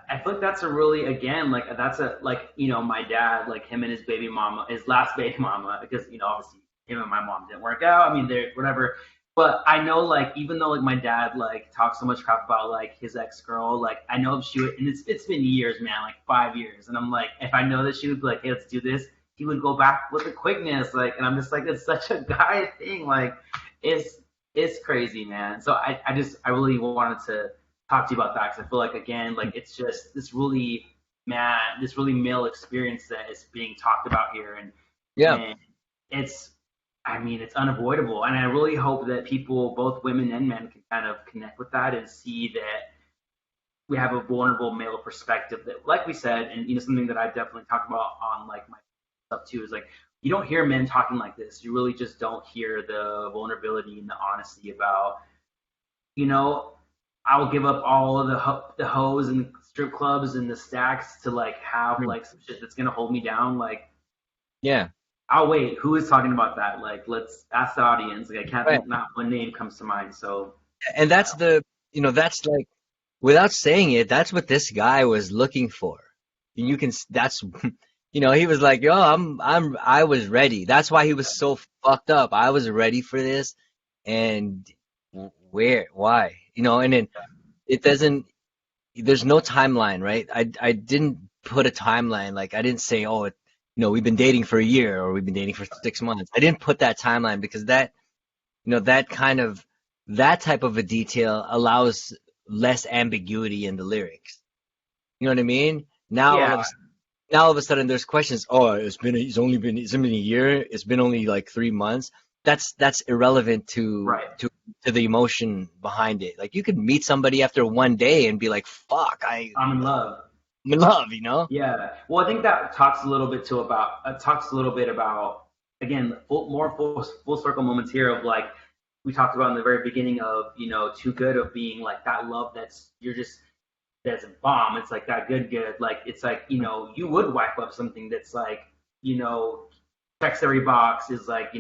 I feel like that's a really, again, like that's a, like, my dad, like him and his baby mama, his last baby mama, because obviously him and my mom didn't work out. I mean, they're whatever. But I know, like, even though like my dad like talks so much crap about like his ex girl, like I know if she would, and it's been years, man, like 5 years, and I'm like, if I know that she would be like, hey, let's do this, he would go back with the quickness, like, and I'm just like, it's such a guy thing, like, it's it's crazy, man. So I really wanted to talk to you about that because I feel like, again, like it's just this really, man, this really male experience that is being talked about here, yeah, and it's, I mean, it's unavoidable, and I really hope that people, both women and men, can kind of connect with that and see that we have a vulnerable male perspective that, like we said, and something that I definitely talk about on like my stuff too, is like you don't hear men talking like this. You really just don't hear the vulnerability and the honesty about, you know, I will give up all of the hoes and strip clubs and the stacks to like have like some shit that's gonna hold me down. Like, yeah, I'll wait. Who is talking about that? Like, let's ask the audience. Like, I can't right. think, not one name comes to mind. So, And yeah, that's like, without saying it, that's what this guy was looking for. You can, that's, he was like, yo, I was ready. That's why he was so fucked up. I was ready for this. And why? And then it doesn't, there's no timeline, right? I didn't put a timeline. Like, I didn't say, oh, we've been dating for a year or we've been dating for 6 months. I didn't put that timeline because that type of a detail allows less ambiguity in the lyrics. You know what I mean? Yeah, Now all of a sudden there's questions. Oh, it's been a year. It's been only like 3 months. That's irrelevant right. to the emotion behind it. Like you could meet somebody after one day and be like, "Fuck, I'm in love. I'm in love," you know? Yeah. Well, I think that talks a little bit to about talks a little bit about again full circle moments here of like we talked about in the very beginning of too good of being like that love that's you're just that's a bomb. It's like that good. Like it's like you would wipe up something that's like you know checks every box is like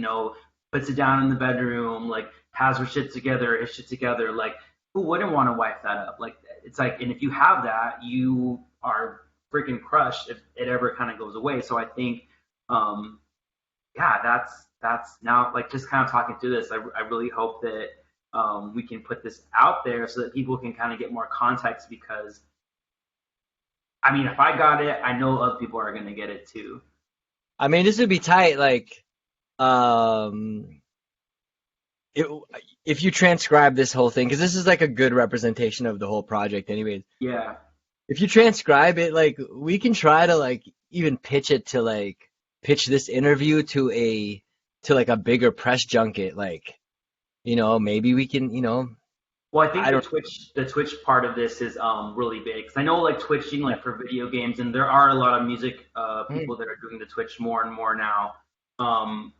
puts it down in the bedroom like has her shit together his shit together like who wouldn't want to wipe that up like it's like and if you have that you are freaking crushed if it ever kind of goes away so I think um yeah that's now like just kind of talking through this I really hope that we can put this out there so that people can kind of get more context because I mean if I got it I know other people are going to get it too. I mean, this would be tight. Like, um, it, if you transcribe this whole thing, because this is like a good representation of the whole project, anyways. Yeah. If you transcribe it, like, we can try to like even pitch this interview to like a bigger press junket. Like, maybe we can, Well, I think I don't. the Twitch part of this is really big. 'Cause I know like twitching like for video games, and there are a lot of music people that are doing the Twitch more and more now.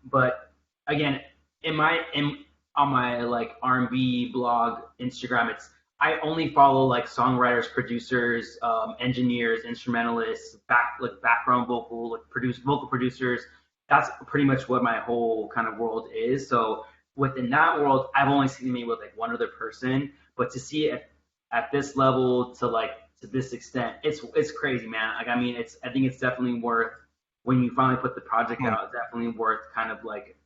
But again, on my like R&B blog Instagram, it's I only follow like songwriters, producers, engineers, instrumentalists, background vocal, like vocal producers. That's pretty much what my whole kind of world is. So within that world, I've only seen me with like one other person, but to see it at this level to this extent, it's crazy, man. Like I mean, it's I think it's definitely worth when you finally put the project out. It's definitely worth kind of like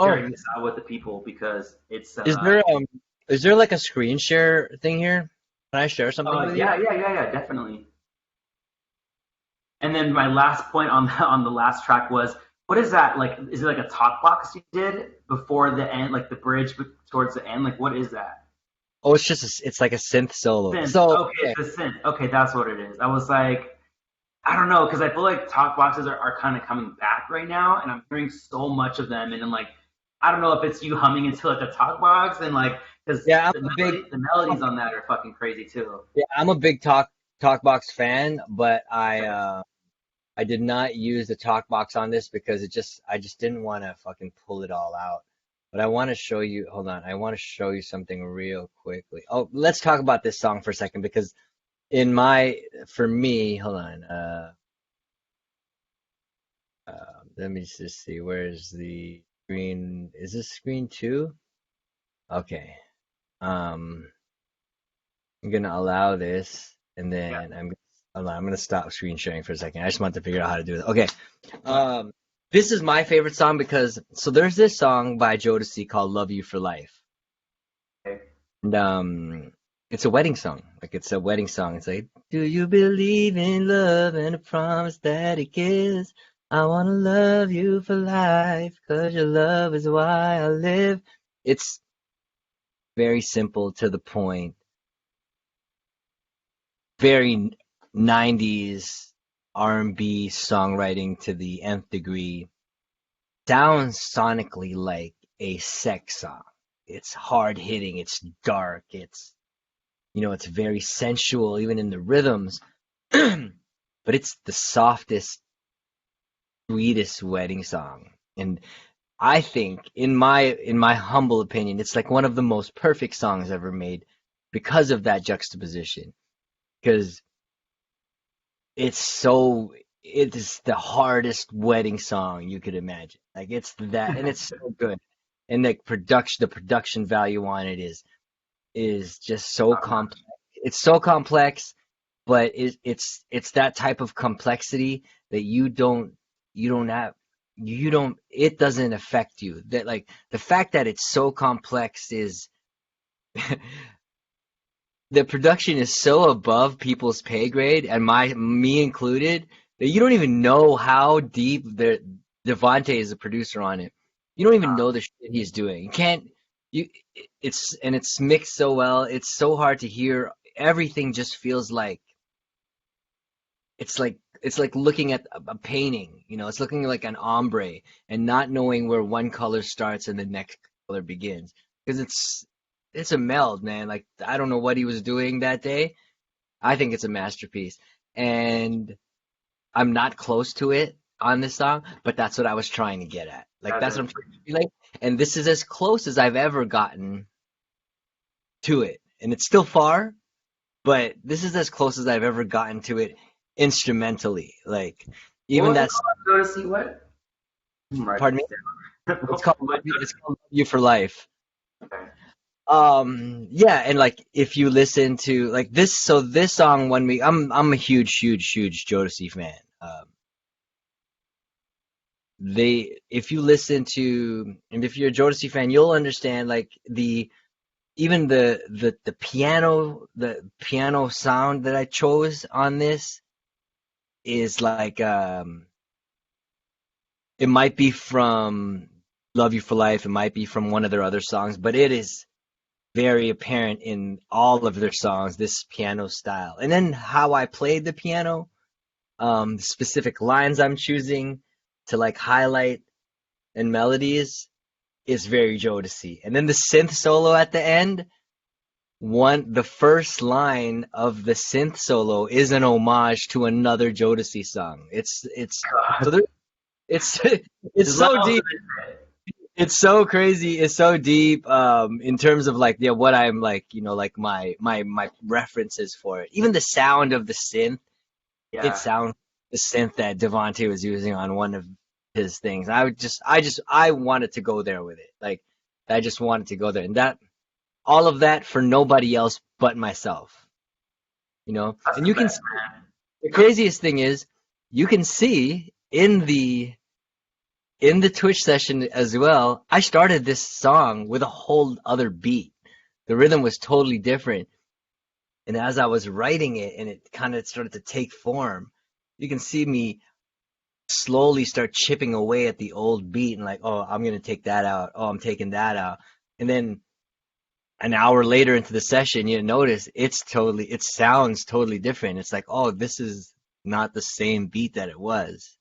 Oh, sharing this out with the people because it's is there is there like a screen share thing here? Can I share something with you? yeah, definitely. And then my last point on on the last track was, what is that like? Is it like a talk box you did before the end, like the bridge towards the end? Like what is that? Oh, it's like a synth solo. Synth. So, Okay, okay. it's a synth. Okay, that's what it is. I was like, I don't know, because I feel like talk boxes are kind of coming back right now, and I'm hearing so much of them, and I'm like, I don't know if it's you humming into like a talk box, and like, because Yeah, the melodies on that are fucking crazy too. I'm a big Talkbox fan, but I did not use the Talkbox on this because I just didn't want to fucking pull it all out. But I want to show you, hold on, I want to show you something real quickly. Oh, let's talk about this song for a second because for me, hold on, let me just see, where's the screen? Is this screen two? Okay. Um, I'm gonna allow this, and Yeah. then I'm gonna stop screen sharing for a second. I just want to figure out how to do it. Okay. Um, this is my favorite song because so there's this song by Jodeci called "Love You for Life," Okay. and it's a wedding song. Like it's a wedding song. It's like, "Do you believe in love and the promise that it gives? I wanna love you for life, 'cause your love is why I live." It's very simple to the point, very 90s R&B songwriting to the nth degree. Sounds sonically like a sex song. It's hard hitting, it's dark, it's very sensual even in the rhythms. But it's the softest, sweetest wedding song. And I think in my humble opinion, it's like one of the most perfect songs ever made because of that juxtaposition. Because it is the hardest wedding song you could imagine. Like it's that, and it's so good. And the production value on it is just so Top notch. complex. It's so complex, but it's that type of complexity that you don't have you don't it doesn't affect you. That like the fact that it's so complex is the production is so above people's pay grade, and me included, that you don't even know how deep Devonte is a producer on it. You don't even know the shit he's doing. You can't you it's mixed so well. It's so hard to hear. Everything just feels like it's like looking at a painting, you know, it's looking like an ombre and not knowing where one color starts and the next color begins. Because it's a meld, man. Like I don't know what he was doing that day. I think it's a masterpiece. And I'm not close to it on this song, but that's what I was trying to get at. Like That that's is what I'm trying to be like. And this is as close as I've ever gotten to it. And it's still far, but this is as close as I've ever gotten to it instrumentally. Like what even was it that's called? Go to see what? I'm writing pardon me. this down. It's called Love You for Life. Okay. Yeah, and like if you listen to like this, so this song when we I'm a huge Jodeci fan. They if you listen to and if you're a Jodeci fan, you'll understand like the even the piano sound that I chose on this is like it might be from Love You for Life, it might be from one of their other songs, but it is very apparent in all of their songs, this piano style. And then how I played the piano, specific lines I'm choosing to like highlight and melodies is very Jodeci. And then the synth solo at the end, the first line of the synth solo is an homage to another Jodeci song. It's so God. there it's it's There's so levels deep. to this shit. It's so crazy. It's so deep. In terms of like, yeah, what I'm like, you know, like my references for it. Even the sound of the synth, it Yeah, sounds the synth that Devontae was using on one of his things. I wanted to go there with it. Like, I just wanted to go there, and that all of that for nobody else but myself. You know, that's and the you can. best, man. The craziest thing is, you can see in the Twitch session as well, I started this song with a whole other beat. The rhythm was totally different. And as I was writing it and it kind of started to take form, you can see me slowly start chipping away at the old beat and like, oh, I'm going to take that out. Oh, I'm taking that out. And then an hour later into the session, you notice it sounds totally different. It's like, oh, this is not the same beat that it was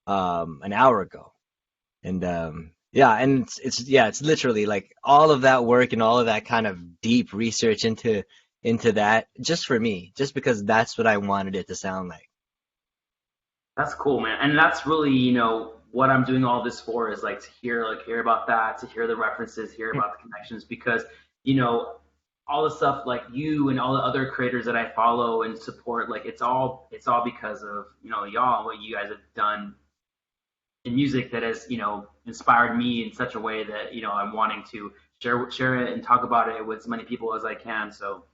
an hour ago. And yeah, and it's literally like all of that work and all of that kind of deep research into that just for me, just because that's what I wanted it to sound like. That's cool, man. And that's really, what I'm doing all this for is like to hear about that, to hear the references, hear about the connections, because, you know, all the stuff like you and all the other creators that I follow and support, like it's all because of, y'all and what you guys have done in music that has, inspired me in such a way that, I'm wanting to share it and talk about it with as many people as I can. So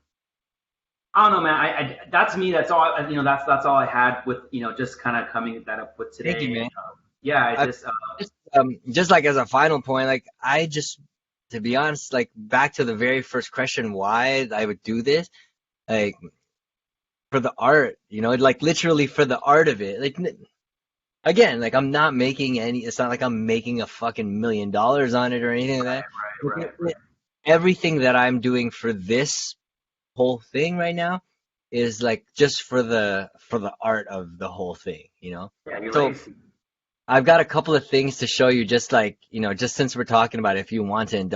I don't know, man. That's me. That's all. That's all I had with just kind of coming that up with Thank you, today. man. And yeah, I I just just like as a final point, like I just to be honest, like back to the very first question, why I would do this, like for the art, like literally for the art of it, like. Again, like I'm not making any. It's not like I'm making a fucking $1 million on it or anything like right, that. Everything that I'm doing for this whole thing right now is like just for the art of the whole thing. yeah, your So legacy. I've got a couple of things to show you, just like just since we're talking about it, if you want to indulge.